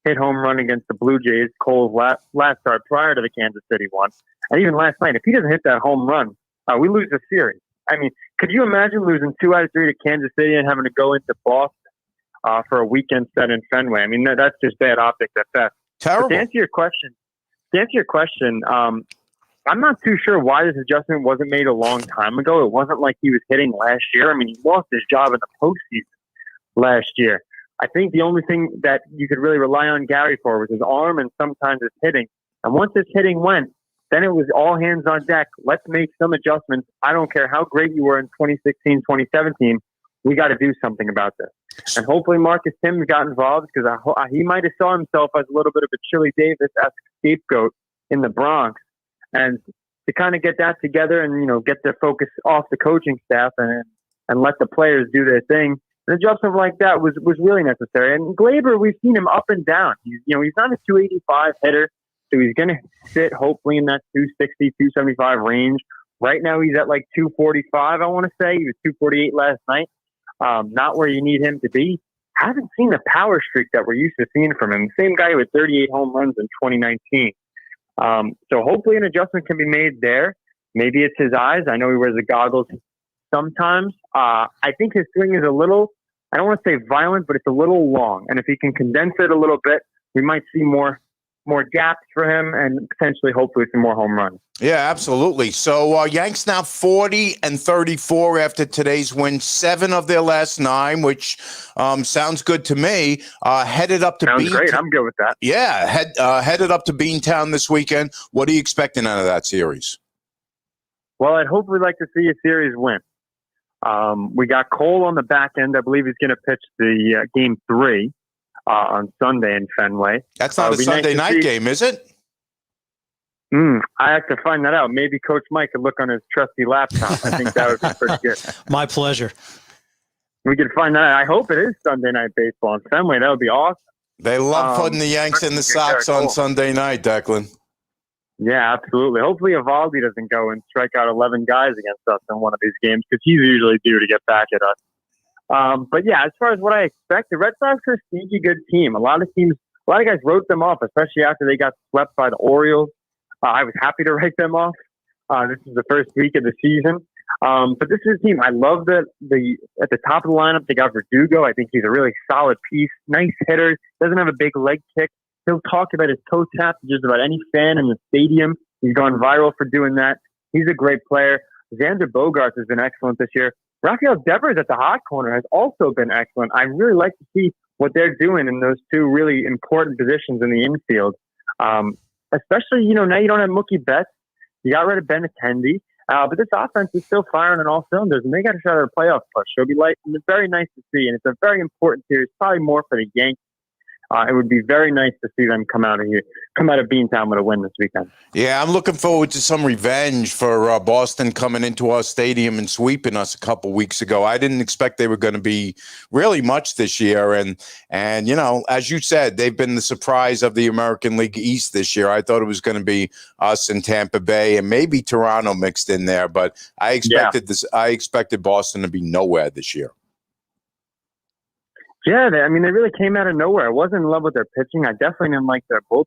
hit home run against the Blue Jays, Cole's last start prior to the Kansas City one. And even last night, if he doesn't hit that home run, we lose the series. I mean, could you imagine losing 2 out of 3 to Kansas City and having to go into Boston for a weekend set in Fenway? I mean, that's just bad optics at best. Terrible. But to answer your question, I'm not too sure why this adjustment wasn't made a long time ago. It wasn't like he was hitting last year. I mean, he lost his job in the postseason last year. I think the only thing that you could really rely on Gary for was his arm and sometimes his hitting. And once his hitting went, then it was all hands on deck. Let's make some adjustments. I don't care how great you were in 2016, 2017. We got to do something about this. And hopefully Marcus Timms got involved because he might have saw himself as a little bit of a Chili Davis-esque scapegoat in the Bronx. And to kind of get that together and, get the focus off the coaching staff and let the players do their thing. An adjustment like that was really necessary. And Gleyber, we've seen him up and down. He's not a 285 hitter, so he's going to sit hopefully in that 260, 275 range. Right now he's at like 245, I want to say. He was 248 last night. Not where you need him to be. Haven't seen the power streak that we're used to seeing from him. Same guy with 38 home runs in 2019. So hopefully an adjustment can be made there. Maybe it's his eyes. I know he wears the goggles sometimes. I think his swing is a little, I don't want to say violent, but it's a little long. And if he can condense it a little bit, we might see more gaps for him and potentially, hopefully, some more home runs. Yeah, absolutely. So Yanks now 40-34 after today's win, 7 of their last 9, which sounds good to me. Headed up to Sounds great. I'm good with that. Yeah, headed up to Beantown this weekend. What are you expecting out of that series? Well, I'd hopefully like to see a series win. We got Cole on the back end. I believe he's going to pitch the game 3 on Sunday in Fenway. That's not a Sunday night game, is it? I have to find that out. Maybe Coach Mike could look on his trusty laptop. I think that would be pretty good. My pleasure. We could find that out. I hope it is Sunday night baseball in Fenway. That would be awesome. They love putting the Yanks in the Sox on Sunday night, Declan. Yeah, absolutely. Hopefully Evaldi doesn't go and strike out 11 guys against us in one of these games because he's usually due to get back at us. But yeah, as far as what I expect, the Red Sox are a sneaky good team. A lot of guys wrote them off, especially after they got swept by the Orioles. I was happy to write them off. This is the first week of the season. But this is a team. I love that at the top of the lineup, they got Verdugo. I think he's a really solid piece. Nice hitter. Doesn't have a big leg kick. He'll talk about his toe tap to just about any fan in the stadium. He's gone viral for doing that. He's a great player. Xander Bogaerts has been excellent this year. Rafael Devers at the hot corner has also been excellent. I really like to see what they're doing in those 2 really important positions in the infield. Especially, now you don't have Mookie Betts. You got rid of Ben Attendee. But this offense is still firing on all cylinders, and they got a shot at a playoff push. So it'll be it's very nice to see, and it's a very important series, probably more for the Yankees. It would be very nice to see them come out of Beantown with a win this weekend. Yeah, I'm looking forward to some revenge for Boston coming into our stadium and sweeping us a couple weeks ago. I didn't expect they were going to be really much this year. And as you said, they've been the surprise of the American League East this year. I thought it was going to be us and Tampa Bay and maybe Toronto mixed in there. But I expected Boston to be nowhere this year. Yeah, they really came out of nowhere. I wasn't in love with their pitching. I definitely didn't like their bullpen.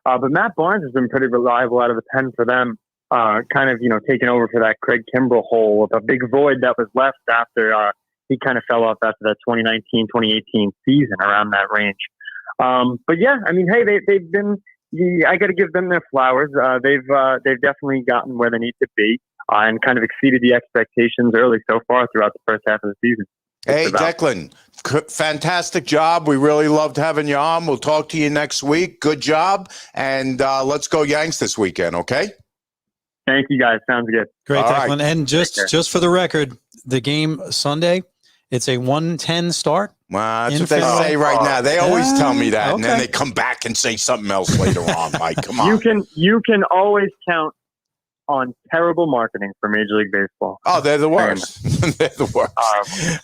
But Matt Barnes has been pretty reliable out of the pen for them, taking over for that Craig Kimbrell hole with a big void that was left after he kind of fell off after that 2019-2018 season around that range. But yeah, they've been. I got to give them their flowers. They've definitely gotten where they need to be and kind of exceeded the expectations early so far throughout the first half of the season. Hey, Declan, fantastic job. We really loved having you on. We'll talk to you next week. Good job. And let's go Yanks this weekend, okay? Thank you, guys. Sounds good. Great, Declan. Right. And just for the record, the game Sunday, it's a 1:10 start. Well, that's what they say right now. They always tell me that, and then they come back and say something else later on. Mike, come on. You can always count on terrible marketing for Major League Baseball. Oh, they're the worst. They're the worst.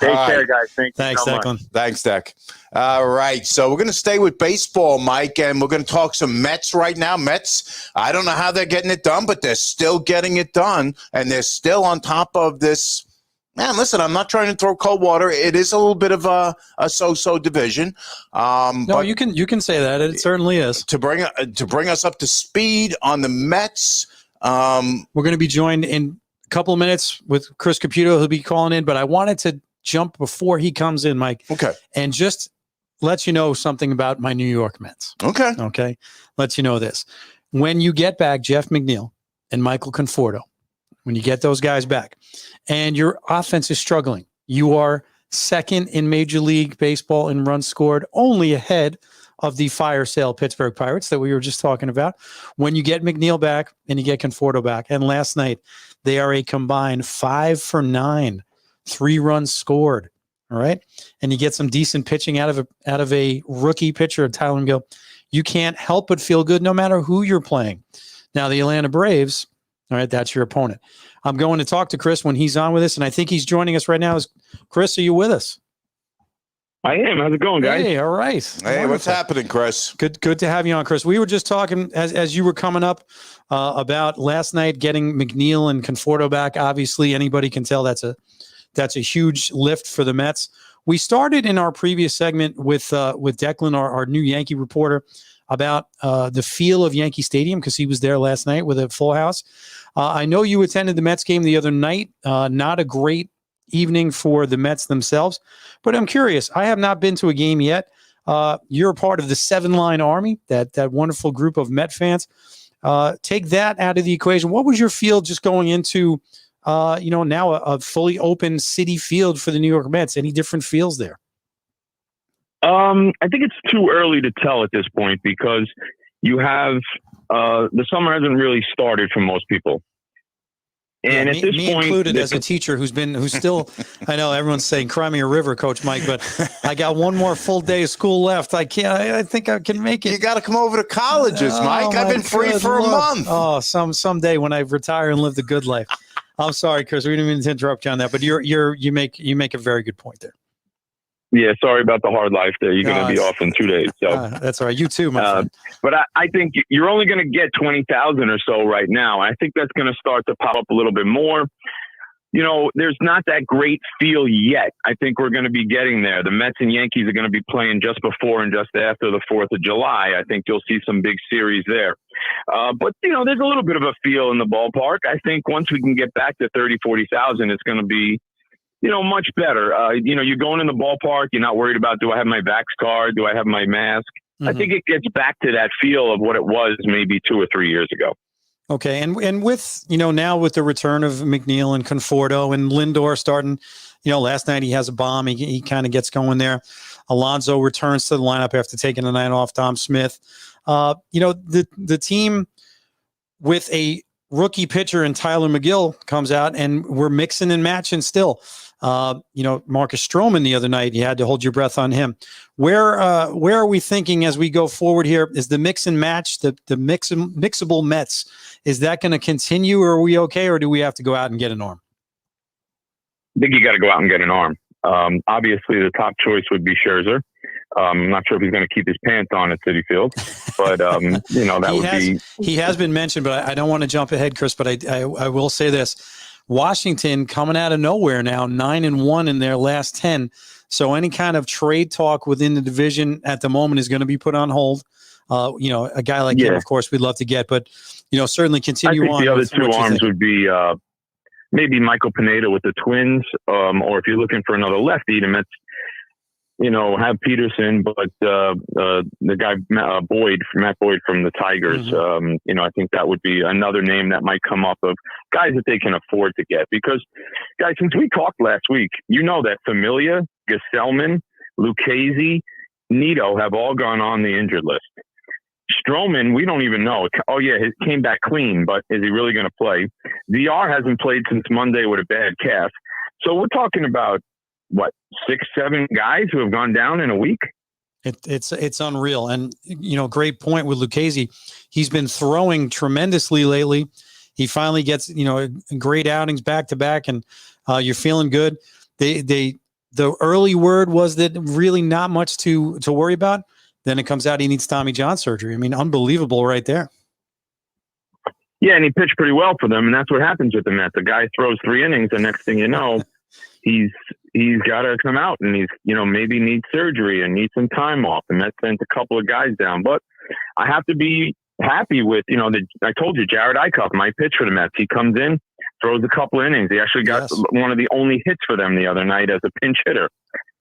Take care, guys. Thanks, so Declan. Much. Thanks, Deck. All right, so we're going to stay with baseball, Mike, and we're going to talk some Mets right now. Mets, I don't know how they're getting it done, but they're still getting it done, and they're still on top of this. Man, listen, I'm not trying to throw cold water. It is a little bit of a so-so division. No, but you can say that. It certainly is. To bring us up to speed on the Mets. We're going to be joined in a couple of minutes with Chris Caputo. He'll be calling in, but I wanted to jump before he comes in, Mike. Okay. And just let you know something about my New York Mets. Okay. Let you know this. When you get back Jeff McNeil and Michael Conforto, when you get those guys back and your offense is struggling, you are second in Major League Baseball in runs scored, only ahead of the fire sale Pittsburgh Pirates that we were just talking about. When you get McNeil back and you get Conforto back, and last night they are a combined 5 for 9, 3 runs scored. All right, and you get some decent pitching out of a rookie pitcher, Tyler Gill. You can't help but feel good no matter who you're playing. Now the Atlanta Braves, All right, that's your opponent. I'm going to talk to Chris when he's on with us, and I think he's joining us right now. Chris, are you with us? I am. How's it going, guys? Hey, all right. Hey, Wonderful. what's happening, Chris? Good to have you on, Chris. We were just talking as you were coming up about last night getting McNeil and Conforto back. Obviously, anybody can tell that's a huge lift for the Mets. We started in our previous segment with Declan, our new Yankee reporter, about the feel of Yankee Stadium because he was there last night with a full house. I know you attended the Mets game the other night. Not a great evening for the Mets themselves, but I'm curious. I have not been to a game yet. You're a part of the 7-Line Army, that wonderful group of Met fans. Take that out of the equation. What was your feel just going into, now a fully open Citi Field for the New York Mets? Any different feels there? I think it's too early to tell at this point because you have the summer hasn't really started for most people. And at this me point, included, as a teacher who's still, I know everyone's saying cry me a river, Coach Mike, but I got one more full day of school left. I think I can make it. You got to come over to colleges, Mike. I've been free for a month. Oh, someday when I retire and live the good life. I'm sorry, Chris. We didn't mean to interrupt you on that, but you make a very good point there. Yeah, sorry about the hard life there. You're going to be off in 2 days. So that's all right. You too, my friend. But I think you're only going to get 20,000 or so right now. I think that's going to start to pop up a little bit more. There's not that great feel yet. I think we're going to be getting there. The Mets and Yankees are going to be playing just before and just after the 4th of July. I think you'll see some big series there. But there's a little bit of a feel in the ballpark. I think once we can get back to 30, 40,000, it's going to be much better. You're going in the ballpark. You're not worried about, do I have my Vax card? Do I have my mask? Mm-hmm. I think it gets back to that feel of what it was maybe 2 or 3 years ago. Okay. And with, now with the return of McNeil and Conforto and Lindor starting, last night he has a bomb. He kind of gets going there. Alonso returns to the lineup after taking a night off. Tom Smith, the team with a rookie pitcher and Tyler McGill comes out and we're mixing and matching still. Marcus Stroman the other night, you had to hold your breath on him. Where are we thinking as we go forward here? Is the mix and match, the mixable Mets, is that going to continue, or are we okay, or do we have to go out and get an arm? I think you got to go out and get an arm. Obviously, the top choice would be Scherzer. I'm not sure if he's going to keep his pants on at Citi Field, but he has been mentioned, but I don't want to jump ahead, Chris, but I will say this. Washington coming out of nowhere now, 9-1 in their last 10. So any kind of trade talk within the division at the moment is going to be put on hold. A guy like him, of course, we'd love to get, but certainly continue on. I think the other two arms would be maybe Michael Pineda with the Twins, or if you're looking for another lefty, the Mets, have Peterson, but the guy Matt Boyd from the Tigers, mm-hmm. I think that would be another name that might come up of guys that they can afford to get. Because, guys, since we talked last week, that Familia, Gesellman, Lucchesi, Nito have all gone on the injured list. Stroman, we don't even know. Oh, yeah, he came back clean, but is he really going to play? VR hasn't played since Monday with a bad calf. So we're talking about, 6-7 guys who have gone down in a week? It's unreal. And, great point with Lucchesi. He's been throwing tremendously lately. He finally gets, great outings back to back, and you're feeling good. The early word was that really not much to worry about. Then it comes out he needs Tommy John surgery. I mean, unbelievable right there. Yeah, and he pitched pretty well for them, and that's what happens with the Mets. The guy throws 3 innings, and next thing you know, he's got to come out, and he's maybe needs surgery and needs some time off, and that sent a couple of guys down. But I have to be happy with I told you Jared Eichhoff might pitch for the Mets. He comes in, throws a couple of innings. He actually got one of the only hits for them the other night as a pinch hitter.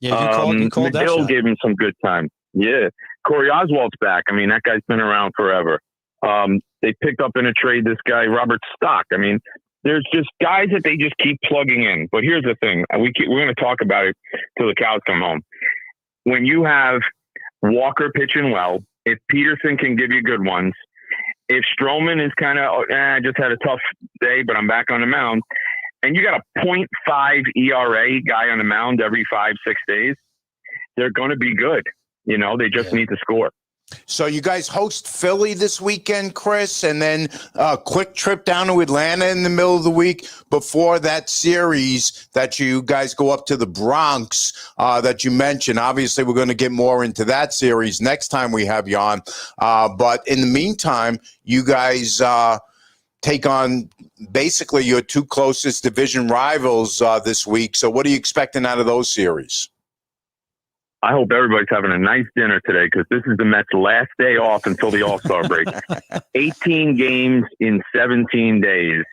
Yeah, you called that shot. Gave him some good time. Yeah, Corey Oswald's back. I mean, that guy's been around forever. They picked up in a trade this guy Robert Stock. I mean, there's just guys that they just keep plugging in. But here's the thing. We're going to talk about it till the cows come home. When you have Walker pitching well, if Peterson can give you good ones, if Stroman is kind of, I just had a tough day, but I'm back on the mound, and you got a 0.5 ERA guy on the mound every 5-6 days, they're going to be good. They just need to score. So you guys host Philly this weekend, Chris, and then a quick trip down to Atlanta in the middle of the week before that series that you guys go up to the Bronx that you mentioned. Obviously, we're going to get more into that series next time we have you on. But in the meantime, you guys take on basically your two closest division rivals this week. So what are you expecting out of those series? I hope everybody's having a nice dinner today because this is the Mets' last day off until the All-Star break. 18 games in 17 days.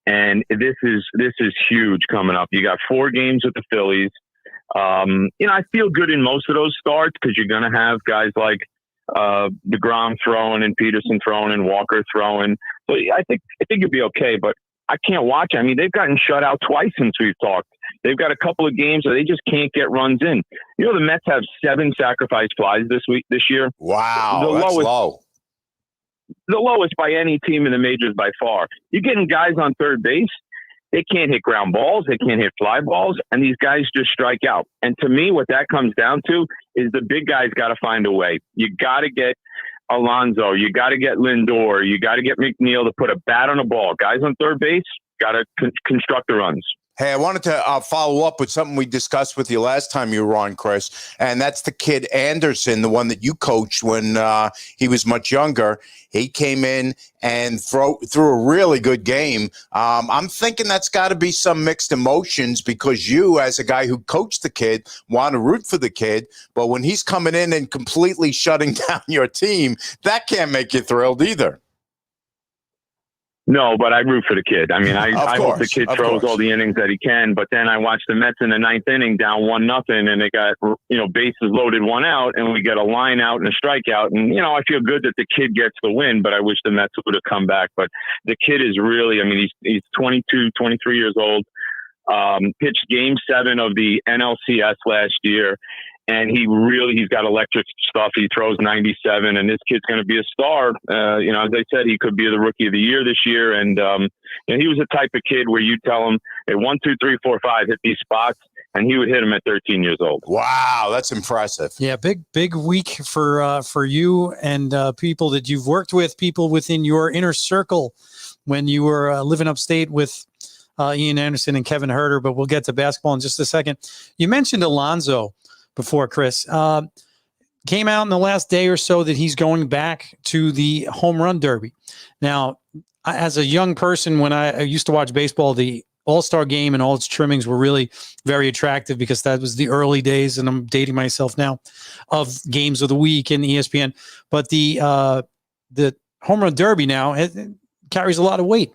And this is huge coming up. You got 4 games with the Phillies. I feel good in most of those starts because you're going to have guys like DeGrom throwing and Peterson throwing and Walker throwing. So I think you'll be okay, but I can't watch. I mean, they've gotten shut out twice since we've talked. They've got a couple of games where they just can't get runs in. You know, the Mets have 7 sacrifice flies this year. Wow, that's low. The lowest by any team in the majors by far. You're getting guys on third base. They can't hit ground balls. They can't hit fly balls. And these guys just strike out. And to me, what that comes down to is the big guys got to find a way. You got to get Alonso. You got to get Lindor. You got to get McNeil to put a bat on a ball. Guys on third base got to construct the runs. Hey, I wanted to follow up with something we discussed with you last time you were on, Chris, and that's the kid Anderson, the one that you coached when he was much younger. He came in and threw a really good game. I'm thinking that's got to be some mixed emotions because you, as a guy who coached the kid, want to root for the kid, but when he's coming in and completely shutting down your team, that can't make you thrilled either. No, but I root for the kid. I mean, I hope the kid throws all the innings that he can. But then I watched the Mets in the 9th inning down 1-0, and they got bases loaded, 1 out, and we get a line out and a strikeout. And I feel good that the kid gets the win, but I wish the Mets would have come back. But the kid is really, I mean, he's 22, 23 years old. Pitched Game 7 of the NLCS last year. And he's got electric stuff. He throws 97, and this kid's going to be a star. As I said, he could be the Rookie of the Year this year. And he was the type of kid where you tell him, hey, 1, 2, 3, 4, 5, hit these spots, and he would hit them at 13 years old. Wow, that's impressive. Yeah, big week for you and people that you've worked with, people within your inner circle when you were living upstate with Ian Anderson and Kevin Herter. But we'll get to basketball in just a second. You mentioned Alonso before, Chris. Came out in the last day or so that he's going back to the home run derby. Now, as a young person, when I used to watch baseball, the All-Star game and all its trimmings were really very attractive because that was the early days, and I'm dating myself now, of games of the week and ESPN. But the home run derby now it carries a lot of weight.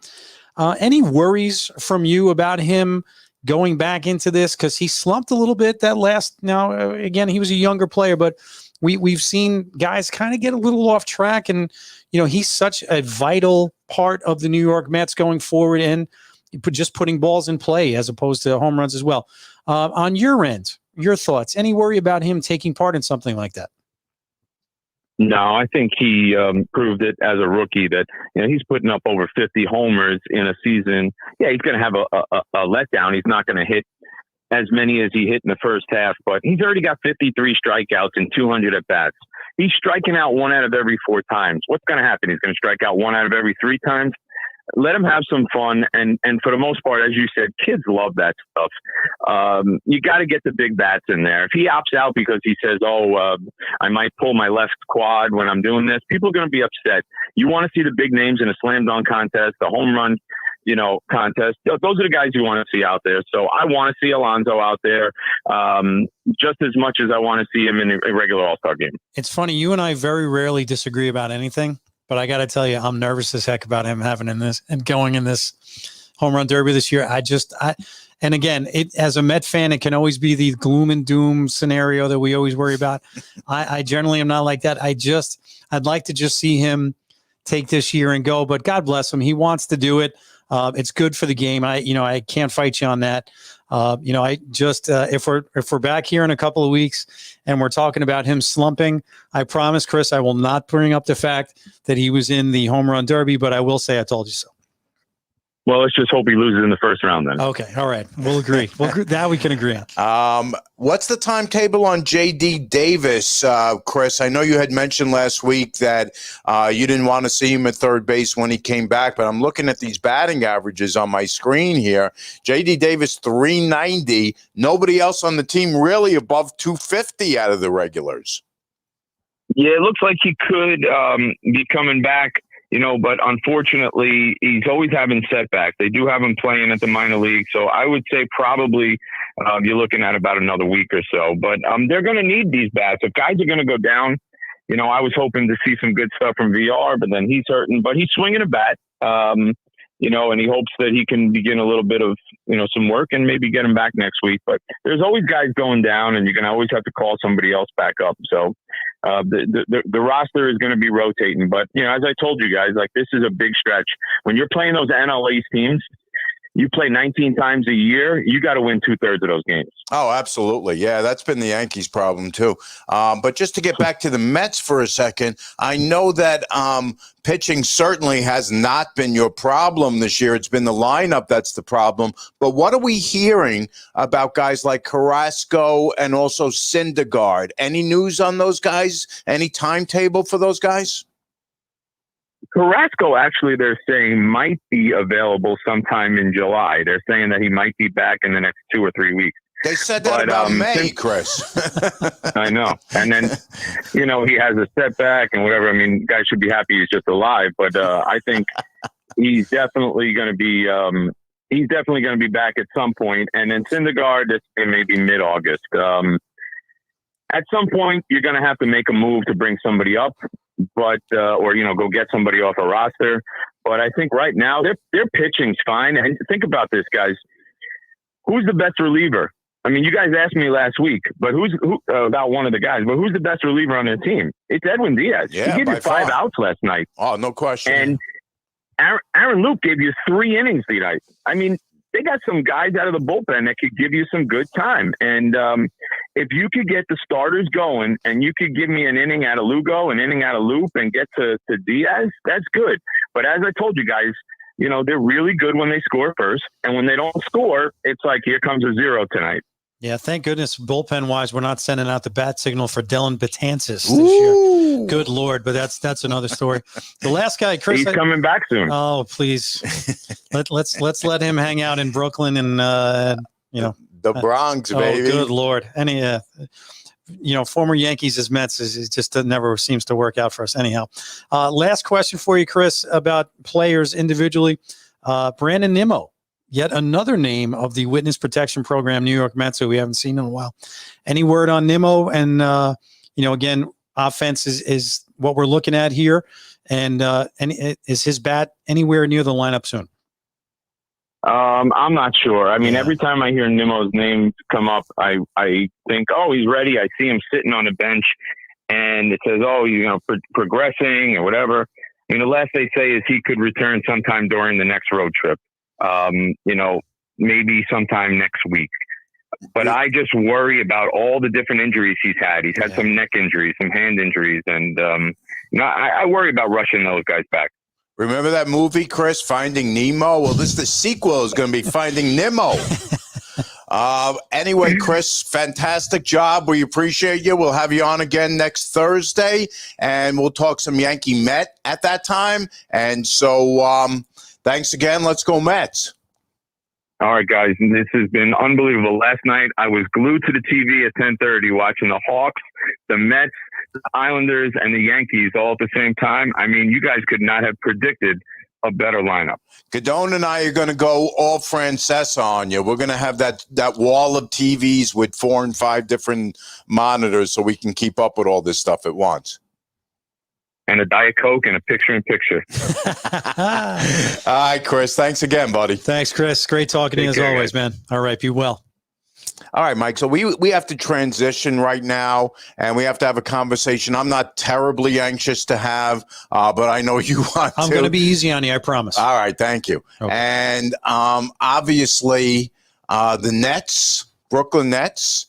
Any worries from you about him going back into this? Because he slumped a little bit that last. Now, again, he was a younger player, but we've seen guys kind of get a little off track, and he's such a vital part of the New York Mets going forward, and just putting balls in play as opposed to home runs as well. On your end, your thoughts? Any worry about him taking part in something like that? No, I think he proved it as a rookie that he's putting up over 50 homers in a season. Yeah, he's going to have a letdown. He's not going to hit as many as he hit in the first half, but he's already got 53 strikeouts and 200 at bats. He's striking out 1 out of every 4 times. What's going to happen? He's going to strike out 1 out of every 3 times. Let him have some fun. And for the most part, as you said, kids love that stuff. You got to get the big bats in there. If he opts out because he says, I might pull my left quad when I'm doing this, people are going to be upset. You want to see the big names in a slam dunk contest, the home run, contest. Those are the guys you want to see out there. So I want to see Alonso out there just as much as I want to see him in a regular All-Star game. It's funny. You and I very rarely disagree about anything. But I got to tell you, I'm nervous as heck about him having in this and going in this home run derby this year. And again, as a Met fan, it can always be the gloom and doom scenario that we always worry about. I generally am not like that. I'd like to just see him take this year and go, but God bless him. He wants to do it. It's good for the game. I can't fight you on that. If we're back here in a couple of weeks and we're talking about him slumping, I promise, Chris, I will not bring up the fact that he was in the home run derby, but I will say I told you so. Well, let's just hope he loses in the first round then. Okay. All right. We'll agree. That we can agree on. What's the timetable on J.D. Davis, Chris? I know you had mentioned last week that you didn't want to see him at third base when he came back, but I'm looking at these batting averages on my screen here. J.D. Davis, 390. Nobody else on the team really above 250 out of the regulars. Yeah, it looks like he could be coming back. But unfortunately, he's always having setbacks. They do have him playing at the minor league. So I would say probably you're looking at about another week or so. But they're going to need these bats. If guys are going to go down, I was hoping to see some good stuff from VR, but then he's hurting. But he's swinging a bat, and he hopes that he can begin a little bit of, some work and maybe get him back next week. But there's always guys going down, and you're going to always have to call somebody else back up. So the roster is going to be rotating. But, as I told you guys, like, this is a big stretch. When you're playing those NL East teams, you play 19 times a year, you got to win 2/3 of those games. Oh, absolutely. Yeah, that's been the Yankees' problem, too. But just to get back to the Mets for a second, I know that pitching certainly has not been your problem this year. It's been the lineup that's the problem. But what are we hearing about guys like Carrasco and also Syndergaard? Any news on those guys? Any timetable for those guys? Carrasco, actually, they're saying might be available sometime in July. They're saying that he might be back in the next 2 or 3 weeks. They said that about May, Chris. I know. And then, he has a setback and whatever. I mean, guys should be happy he's just alive. But I think he's definitely going to be back at some point. And then Syndergaard, this may be mid-August. At some point, you're going to have to make a move to bring somebody up. But or go get somebody off a roster. But I think right now their pitching's fine. And think about this, guys. Who's the best reliever? I mean, you guys asked me last week, but who about one of the guys? But who's the best reliever on their team? It's Edwin Diaz. Yeah, he gave you 5 outs last night. Oh, no question. And Aaron Luke gave you 3 innings tonight. I mean, they got some guys out of the bullpen that could give you some good time. And if you could get the starters going and you could give me an inning out of Lugo, an inning out of Loop, and get to Diaz, that's good. But as I told you guys, they're really good when they score first. And when they don't score, it's like, here comes a 0 tonight. Yeah, thank goodness bullpen-wise, we're not sending out the bat signal for Dylan Betances this year. Good Lord, but that's another story. The last guy, Chris, he's coming back soon. Oh, please, let's let him hang out in Brooklyn and the Bronx, baby. Oh, good Lord, any former Yankees as Mets is just never seems to work out for us. Anyhow, last question for you, Chris, about players individually. Brandon Nimmo. Yet another name of the Witness Protection Program, New York Mets, who we haven't seen in a while. Any word on Nimmo? And, again, offense is what we're looking at here. And is his bat anywhere near the lineup soon? I'm not sure. I mean, every time I hear Nimmo's name come up, I think, oh, he's ready. I see him sitting on a bench, and it says, oh, progressing or whatever. I mean, the last they say is he could return sometime during the next road trip. Maybe sometime next week. But I just worry about all the different injuries he's had. He's had some neck injuries, some hand injuries, and I worry about rushing those guys back. Remember that movie, Chris, Finding Nemo? Well, the sequel is going to be Finding Nemo. Anyway, Chris, fantastic job. We appreciate you. We'll have you on again next Thursday, and we'll talk some Yankee Met at that time. And so thanks again. Let's go Mets. All right, guys. This has been unbelievable. Last night, I was glued to the TV at 10:30 watching the Hawks, the Mets, the Islanders, and the Yankees all at the same time. I mean, you guys could not have predicted a better lineup. Guidone and I are going to go all Francesa on you. We're going to have that wall of TVs with 4 and 5 different monitors so we can keep up with all this stuff at once. And a Diet Coke and a picture-in-picture. All right, Chris. Thanks again, buddy. Thanks, Chris. Great talking to you as always, man. All right, be well. All right, Mike. So we have to transition right now, and we have to have a conversation I'm not terribly anxious to have, but I know you want to. I'm going to be easy on you, I promise. All right, thank you. Okay. And obviously, the Nets, Brooklyn Nets,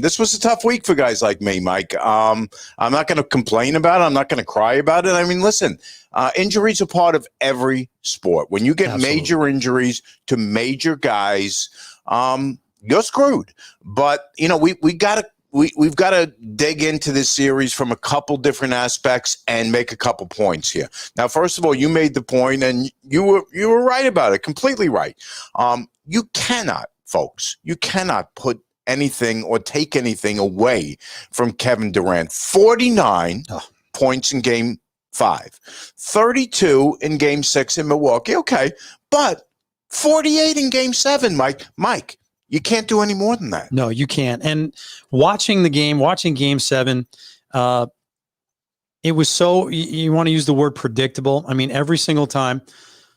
This was a tough week for guys like me, Mike. I'm not going to complain about it. I'm not going to cry about it. I mean, listen, injuries are part of every sport. When you get major injuries to major guys, you're screwed. But, we've got to dig into this series from a couple different aspects and make a couple points here. Now, first of all, you made the point, and you were right about it, completely right. You cannot, folks, put anything or take anything away from Kevin Durant. 49 points in Game 5, 32 in Game 6 in Milwaukee. Okay, but 48 in Game 7, Mike. You can't do any more than that. No, you can't. And watching Game 7, it was so, you want to use the word predictable. I mean, every single time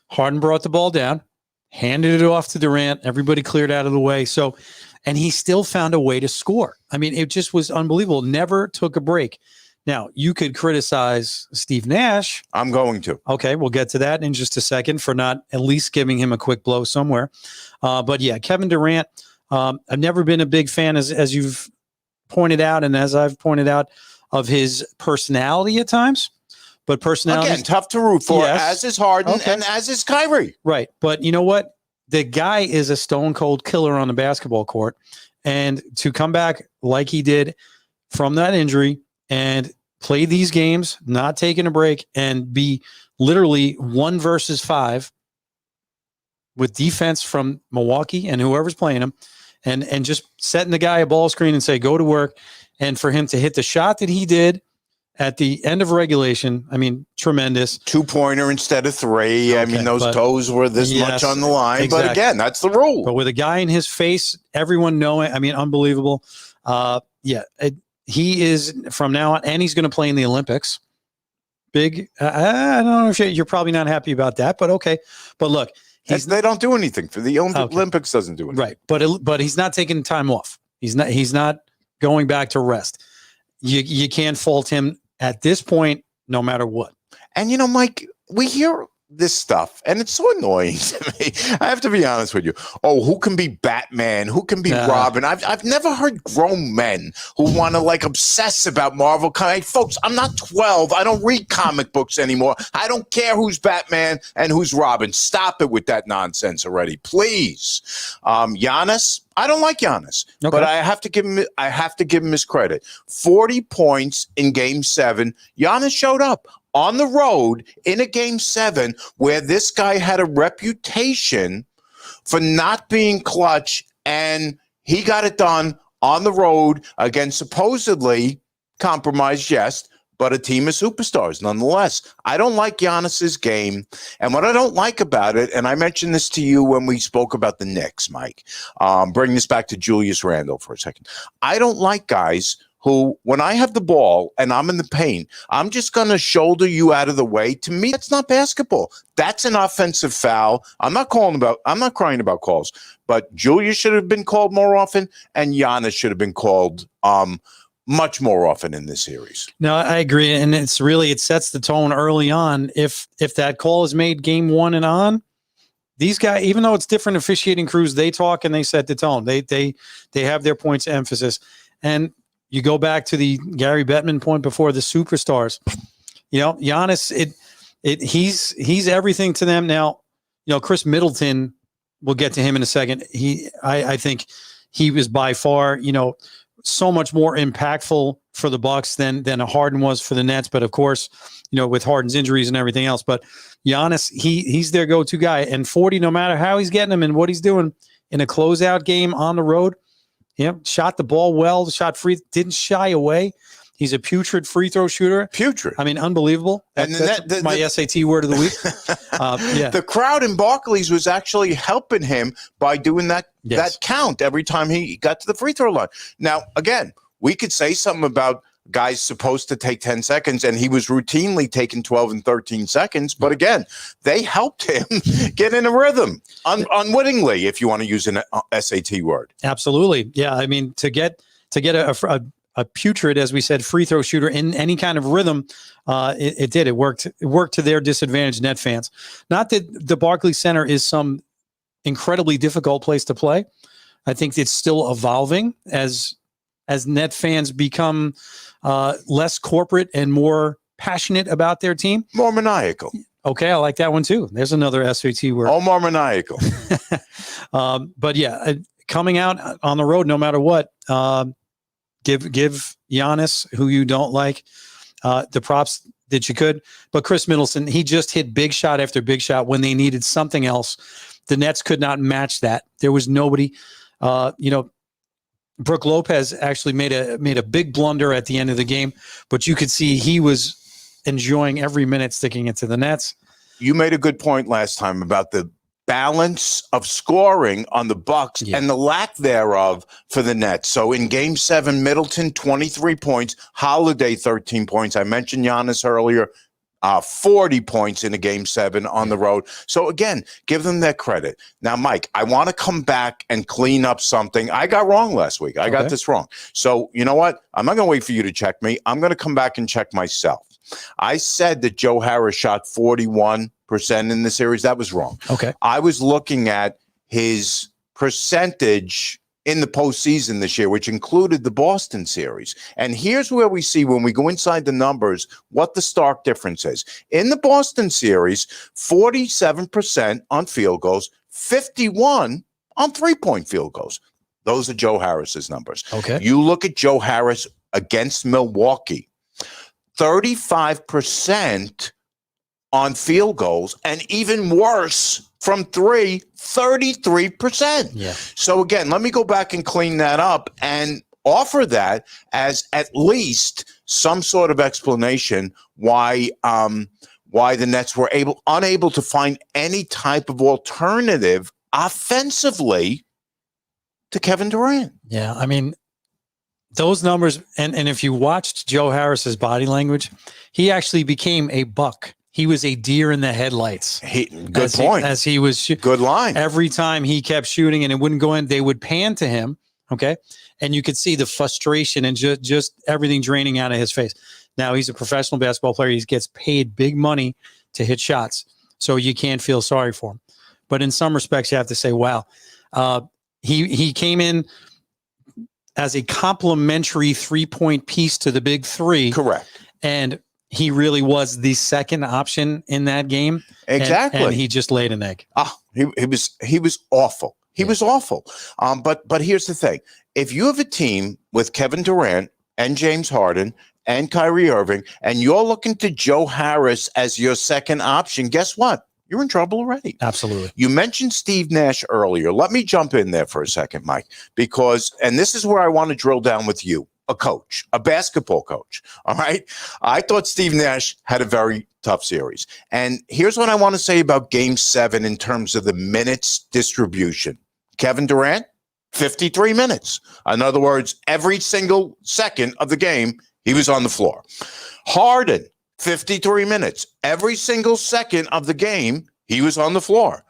Harden brought the ball down, handed it off to Durant, everybody cleared out of the way. So, and he still found a way to score. I mean, it just was unbelievable. Never took a break. Now, you could criticize Steve Nash. I'm going to. Okay, we'll get to that in just a second for not at least giving him a quick blow somewhere. But yeah, Kevin Durant, I've never been a big fan, as you've pointed out and as I've pointed out, of his personality at times. But personality, again, tough to root for, as is Harden and as is Kyrie. Right. But you know what? The guy is a stone cold killer on the basketball court. And to come back like he did from that injury and play these games, not taking a break, and be literally 1 versus 5 with defense from Milwaukee and whoever's playing him, and just setting the guy a ball screen and say, go to work. And for him to hit the shot that he did at the end of regulation, I mean, tremendous. 2-pointer instead of 3. Okay, I mean, those toes were this much on the line. Exactly. But again, that's the rule. But with a guy in his face, everyone knowing, I mean, unbelievable. He is from now on, and he's going to play in the Olympics. Big. I don't know if you're probably not happy about that, but okay. But look, they don't do anything for the Olympics. Doesn't do anything, right? But he's not taking time off. He's not going back to rest. You can't fault him at this point, no matter what. And Mike, we hear this stuff, and it's so annoying to me. I have to be honest with you. Oh, who can be Batman? Who can be Robin? I've never heard grown men who want to obsess about Marvel. Hey, folks, I'm not 12. I don't read comic books anymore. I don't care who's Batman and who's Robin. Stop it with that nonsense already, please. Giannis, I don't like Giannis, but I have to give him his credit. 40 points in Game 7. Giannis showed up on the road in a Game 7 where this guy had a reputation for not being clutch, and he got it done on the road against supposedly compromised, yes, but a team of superstars nonetheless. I don't like Giannis's game, and what I don't like about it, and I mentioned this to you when we spoke about the Knicks, Mike, bring this back to Julius Randle for a second. I don't like guys who, when I have the ball and I'm in the paint, I'm just going to shoulder you out of the way. To me, that's not basketball. That's an offensive foul. I'm not crying about calls, but Julius should have been called more often, and Giannis should have been called much more often in this series. No, I agree. And it sets the tone early on. If that call is made Game 1 and on, these guys, even though it's different officiating crews, they talk and they set the tone. They have their points of emphasis. And you go back to the Gary Bettman point before, the superstars. Giannis, he's everything to them now. Chris Middleton, we'll get to him in a second. I think he was by far, so much more impactful for the Bucks than a Harden was for the Nets. But of course, with Harden's injuries and everything else. But Giannis, he's their go-to guy. And 40, no matter how he's getting them and what he's doing in a closeout game on the road, shot the ball well, shot free, didn't shy away. He's a putrid free throw shooter. Putrid. I mean, unbelievable. That's my SAT word of the week. The crowd in Barclays was actually helping him by doing that count every time he got to the free throw line. Now, again, we could say something about guys supposed to take 10 seconds, and he was routinely taking 12 and 13 seconds. But again, they helped him get in a rhythm unwittingly, if you want to use an SAT word. Absolutely. Yeah. I mean, to get a putrid, as we said, free throw shooter in any kind of rhythm, it did. It worked. It worked to their disadvantage, Net fans. Not that the Barclays Center is some incredibly difficult place to play. I think it's still evolving as as Net fans become less corporate and more passionate about their team? More maniacal. Okay, I like that one too. There's another SAT word. Oh, more maniacal. But yeah, coming out on the road, no matter what, give Giannis, who you don't like, the props that you could. But Chris Middleton, he just hit big shot after big shot when they needed something else. The Nets could not match that. There was nobody. Brook Lopez actually made a big blunder at the end of the game, but you could see he was enjoying every minute sticking it to the Nets. You made a good point last time about the balance of scoring on the Bucks and the lack thereof for the Nets. So in Game 7, Middleton, 23 points, Holiday, 13 points. I mentioned Giannis earlier, 40 points in a Game 7 on the road. So again, give them their credit. Now, Mike, I want to come back and clean up something I got wrong last week. I got this wrong. So you know what? I'm not going to wait for you to check me. I'm going to come back and check myself. I said that Joe Harris shot 41% in the series. That was wrong. Okay. I was looking at his percentage in the postseason this year, which included the Boston series. And here's where we see, when we go inside the numbers, what the stark difference is. In the Boston series, 47% on field goals, 51 on three-point field goals. Those are Joe Harris's numbers. Okay. You look at Joe Harris against Milwaukee, 35% on field goals, and even worse from three, 33%. Yeah. So again, let me go back and clean that up and offer that as at least some sort of explanation why the Nets were unable to find any type of alternative offensively to Kevin Durant. Yeah, I mean, those numbers, and if you watched Joe Harris's body language, he actually became a buck. He was a deer in the headlights. Good point. As he was good line. Every time he kept shooting and it wouldn't go in, they would pan to him. Okay. And you could see the frustration and just everything draining out of his face. Now he's a professional basketball player. He gets paid big money to hit shots. So you can't feel sorry for him. But in some respects, you have to say, wow, he came in as a complimentary 3-point piece to the big three. Correct. And he really was the second option in that game. Exactly. And he just laid an egg. He was awful. He was awful. But here's the thing. If you have a team with Kevin Durant and James Harden and Kyrie Irving, and you're looking to Joe Harris as your second option, guess what? You're in trouble already. Absolutely. You mentioned Steve Nash earlier. Let me jump in there for a second, Mike, and this is where I want to drill down with you, a coach, a basketball coach. All right. I thought Steve Nash had a very tough series. And here's what I want to say about Game 7 in terms of the minutes distribution. Kevin Durant, 53 minutes. In other words, every single second of the game, he was on the floor. Harden, 53 minutes. Every single second of the game, he was on the floor.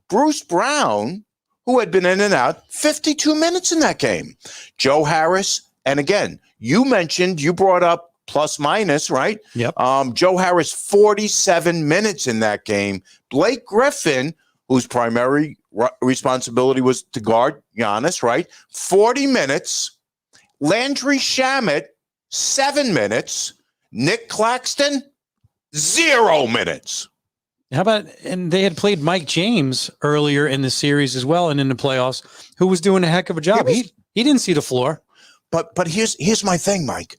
Bruce Brown, who had been in and out, 52 minutes in that game. Joe Harris, and again, you brought up plus minus, right? Yep. Joe Harris, 47 minutes in that game. Blake Griffin, whose primary responsibility was to guard Giannis, right? 40 minutes. Landry Shamet, 7 minutes. Nick Claxton, 0 minutes. How about, and they had played Mike James earlier in the series as well and in the playoffs, who was doing a heck of a job. He didn't see the floor. But here's my thing, Mike.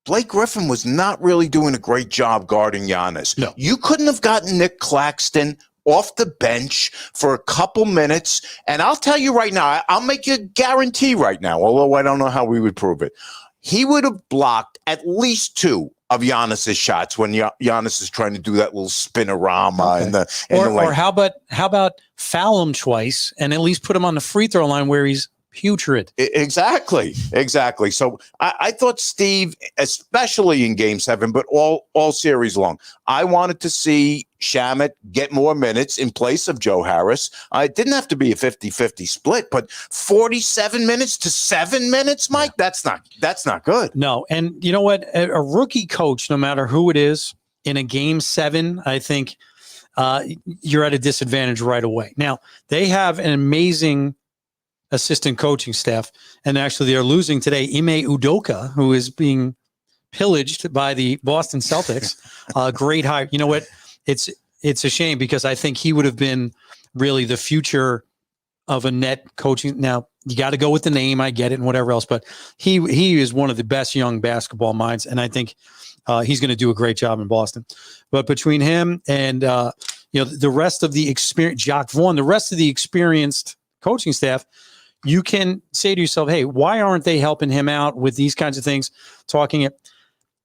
Blake Griffin was not really doing a great job guarding Giannis. No. You couldn't have gotten Nick Claxton off the bench for a couple minutes. And I'll tell you right now, I'll make you a guarantee right now, although I don't know how we would prove it. He would have blocked at least 2 of Giannis's shots when Giannis is trying to do that little spinorama in the lane. Or how about foul him twice and at least put him on the free throw line where he's putrid. Exactly. So I thought Steve, especially in Game 7, but all series long, I wanted to see Shamet get more minutes in place of Joe Harris. It didn't have to be a 50-50 split, but 47 minutes to 7 minutes, Mike, that's not good. No, and you know what? A rookie coach, no matter who it is, in a Game 7, I think you're at a disadvantage right away. Now, they have an amazing assistant coaching staff. And actually, they're losing today Ime Udoka, who is being pillaged by the Boston Celtics. Great hire. You know what? It's a shame because I think he would have been really the future of a net coaching. Now, you got to go with the name. I get it and whatever else, but he is one of the best young basketball minds, and I think he's going to do a great job in Boston. But between him and the rest of the experience, Jacques Vaughn, the rest of the experienced coaching staff, you can say to yourself, hey, why aren't they helping him out with these kinds of things? Talking it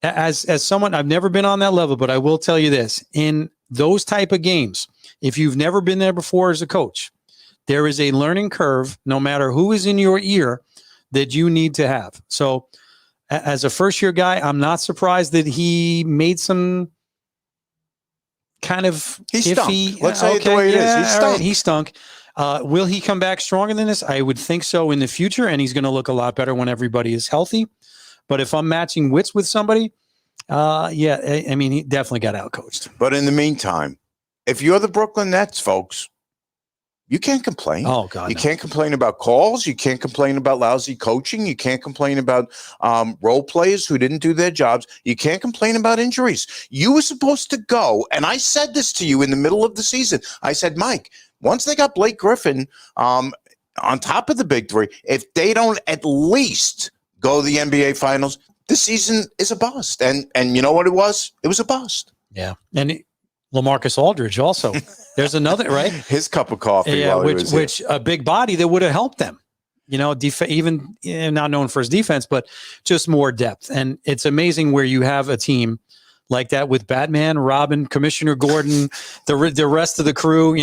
as someone, I've never been on that level, but I will tell you this: in those type of games, if you've never been there before as a coach, there is a learning curve, no matter who is in your ear, that you need to have. So as a first-year guy, I'm not surprised that he made some kind of iffy. Stunk. Let's say it the way it is. He stunk. Right, he stunk. Will he come back stronger than this? I would think so in the future, and he's going to look a lot better when everybody is healthy. But if I'm matching wits with somebody, I mean, he definitely got outcoached. But in the meantime, if you're the Brooklyn Nets, folks, you can't complain. Oh, God. You can't complain about calls. You can't complain about lousy coaching. You can't complain about role players who didn't do their jobs. You can't complain about injuries. You were supposed to go, and I said this to you in the middle of the season. I said, Mike, once they got Blake Griffin on top of the big three, if they don't at least go to the NBA Finals, the season is a bust. And you know what it was? It was a bust. Yeah. And LaMarcus Aldridge also. There's another, right? His cup of coffee. Yeah, which a big body that would have helped them. Even not known for his defense, but just more depth. And it's amazing where you have a team like that with Batman, Robin, Commissioner Gordon, the rest of the crew.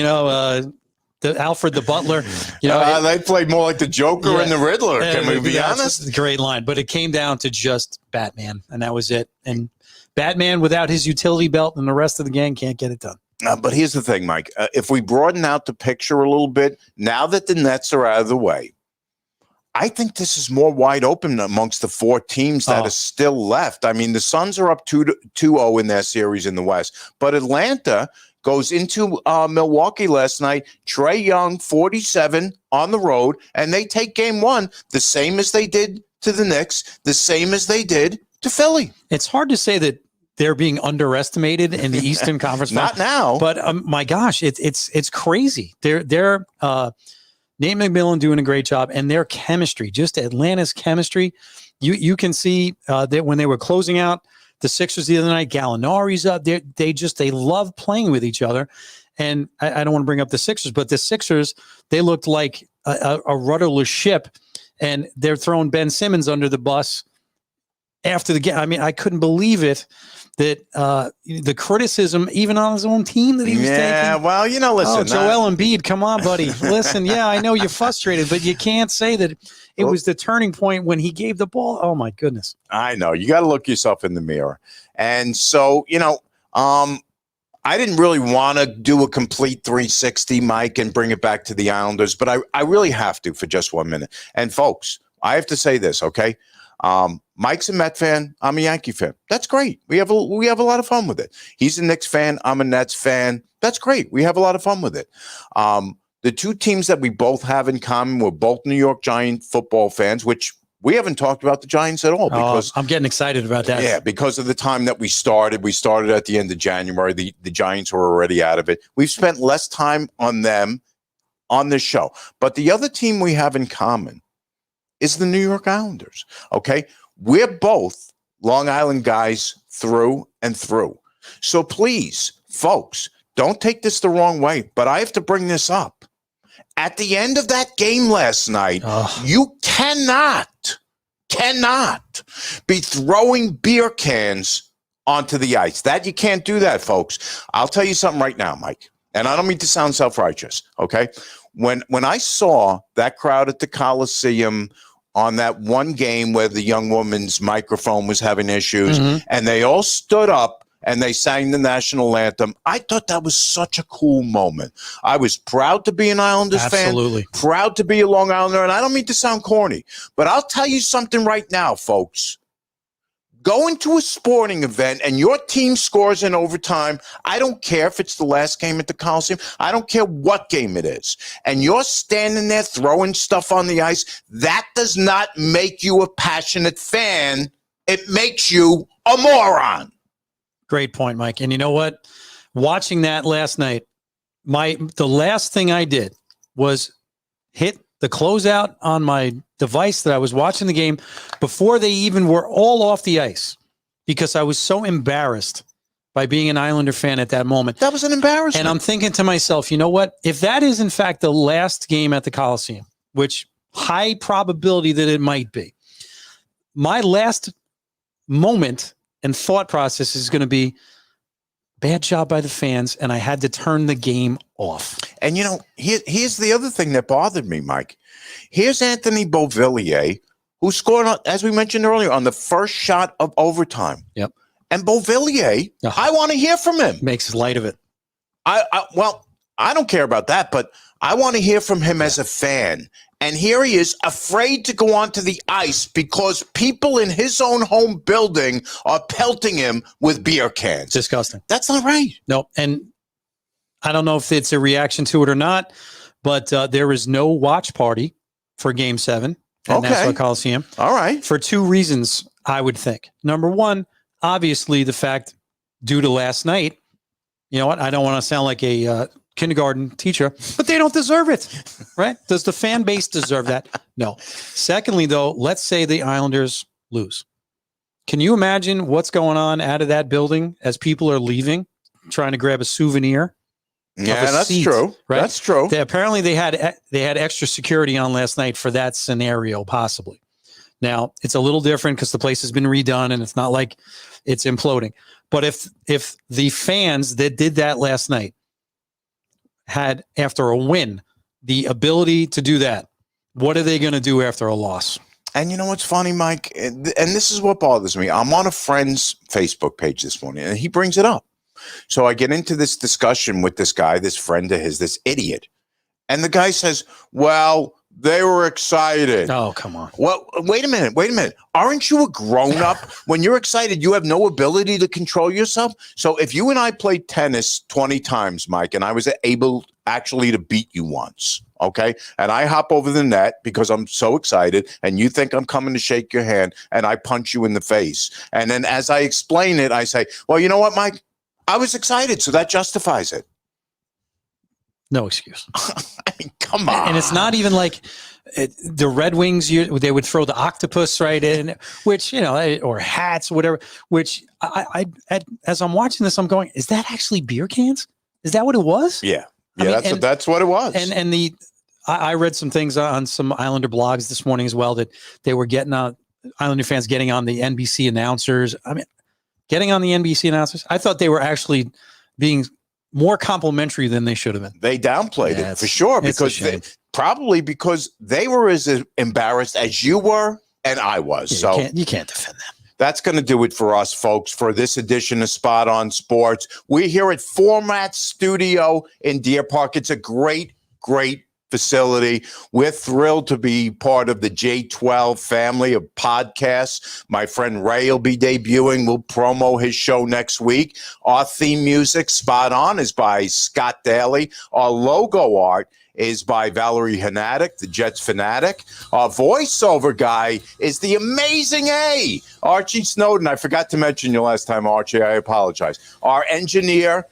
The Alfred the Butler. They played more like the Joker and the Riddler. Can we be honest? Great line, but it came down to just Batman, and that was it. And Batman, without his utility belt and the rest of the gang, can't get it done. But here's the thing, Mike. If we broaden out the picture a little bit, now that the Nets are out of the way, I think this is more wide open amongst the four teams that are still left. I mean, the Suns are up 2-0 in their series in the West, but Atlanta goes into Milwaukee last night. Trae Young, 47 on the road, and they take game one the same as they did to the Knicks, the same as they did to Philly. It's hard to say that they're being underestimated in the Eastern Conference. Not now, but my gosh, it's crazy. They're Nate McMillan doing a great job, and their chemistry, just Atlanta's chemistry. You can see that when they were closing out the Sixers the other night, Gallinari's up. They love playing with each other. And I don't want to bring up the Sixers, but the Sixers, they looked like a rudderless ship, and they're throwing Ben Simmons under the bus after the game. I mean, I couldn't believe it that the criticism, even on his own team, that he was taking. Yeah, well, listen. Joel Embiid, come on, buddy. Listen, I know you're frustrated, but you can't say that it was the turning point when he gave the ball. Oh, my goodness. I know. You got to look yourself in the mirror. And so, I didn't really want to do a complete 360, Mike, and bring it back to the Islanders, but I really have to for just 1 minute. And, folks, I have to say this, okay? Mike's a Met fan. I'm a Yankee fan. That's great. We have a lot of fun with it. He's a Knicks fan. I'm a Nets fan. That's great. We have a lot of fun with it. The two teams that we both have in common, we're both New York Giant football fans, which we haven't talked about the Giants at all. Because I'm getting excited about that. Yeah, because of the time that we started. We started at the end of January. The Giants were already out of it. We've spent less time on them on this show. But the other team we have in common is the New York Islanders, okay? We're both Long Island guys through and through. So please, folks, don't take this the wrong way, but I have to bring this up. At the end of that game last night, you cannot be throwing beer cans onto the ice. That you can't do that, folks. I'll tell you something right now, Mike, and I don't mean to sound self-righteous, okay? When I saw that crowd at the Coliseum on that one game where the young woman's microphone was having issues, and they all stood up and they sang the national anthem, I thought that was such a cool moment. I was proud to be an Islanders fan, proud to be a Long Islander, and I don't mean to sound corny, but I'll tell you something right now, folks. go into a sporting event and your team scores in overtime, I don't care if it's the last game at the Coliseum. I don't care what game it is. And you're standing there throwing stuff on the ice. That does not make you a passionate fan. It makes you a moron. Great point, Mike. And you know what? Watching that last night, the last thing I did was hit the closeout on my device that I was watching the game before they even were all off the ice, because I was so embarrassed by being an Islander fan at that moment. That was an embarrassment. And I'm thinking to myself, you know what? If that is in fact the last game at the Coliseum, which high probability that it might be, my last moment and thought process is going to be, bad job by the fans, and I had to turn the game off. And, here's the other thing that bothered me, Mike. Here's Anthony Beauvillier, who scored, as we mentioned earlier, on the first shot of overtime. Yep. And Beauvillier, I want to hear from him. Makes light of it. Well, I don't care about that, but I want to hear from him as a fan. And here he is, afraid to go onto the ice because people in his own home building are pelting him with beer cans. Disgusting. That's not right. No, and I don't know if it's a reaction to it or not, but there is no watch party for Game 7 at Nassau Coliseum. All right. For two reasons, I would think. Number one, obviously the fact, due to last night, you know what? I don't want to sound like a kindergarten teacher, but they don't deserve it, right? Does the fan base deserve that? No. Secondly, though, let's say the Islanders lose. Can you imagine what's going on out of that building as people are leaving, trying to grab a souvenir? Yeah, that's seat, true. Right? That's true. Apparently, they had extra security on last night for that scenario, possibly. Now, it's a little different because the place has been redone and it's not like it's imploding. But if the fans that did that last night had, after a win, the ability to do that, what are they going to do after a loss? And you know what's funny, Mike? And this is what bothers me. I'm on a friend's Facebook page this morning, and he brings it up. So I get into this discussion with this guy, this friend of his, this idiot. And the guy says, well, they were excited. Oh, come on. Well, wait a minute. Aren't you a grown-up? When you're excited, you have no ability to control yourself. So if you and I played tennis 20 times, Mike, and I was able actually to beat you once, okay? And I hop over the net because I'm so excited, and you think I'm coming to shake your hand, and I punch you in the face. And then as I explain it, I say, well, you know what, Mike? I was excited, so that justifies it. No excuse. I mean, come on. And it's not even like the Red Wings, they would throw the octopus right in, which, or hats, whatever, which as I'm watching this, I'm going, is that actually beer cans? Is that what it was? Yeah. Yeah, that's what it was. And I read some things on some Islander blogs this morning as well, that they were getting on, Islander fans getting on the NBC announcers. I mean, getting on the NBC announcers, I thought they were actually being more complimentary than they should have been. They downplayed it for sure, probably because they were as embarrassed as you were and I was. Yeah, so you can't defend them. That's going to do it for us, folks, for this edition of Spot on Sports. We're here at Format Studio in Deer Park. It's a great, great facility. We're thrilled to be part of the J12 family of podcasts. My friend Ray will be debuting. We'll promo his show next week. Our theme music, Spot On, is by Scott Daly. Our logo art is by Valerie Hanatic, the Jets fanatic. Our voiceover guy is the amazing Archie Snowden. I forgot to mention you last time, Archie. I apologize. Our engineer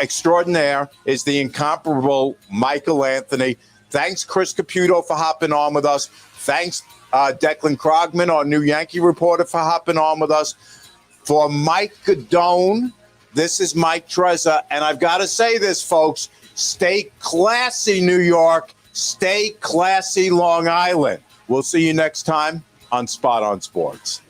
extraordinaire is the incomparable Michael Anthony. Thanks, Chris Caputo, for hopping on with us. Thanks, Declan Krogman, our new Yankee reporter, for hopping on with us. For Mike Guidone, this is Mike Trezza. And I've got to say this, folks. Stay classy, New York. Stay classy, Long Island. We'll see you next time on Spot on Sports.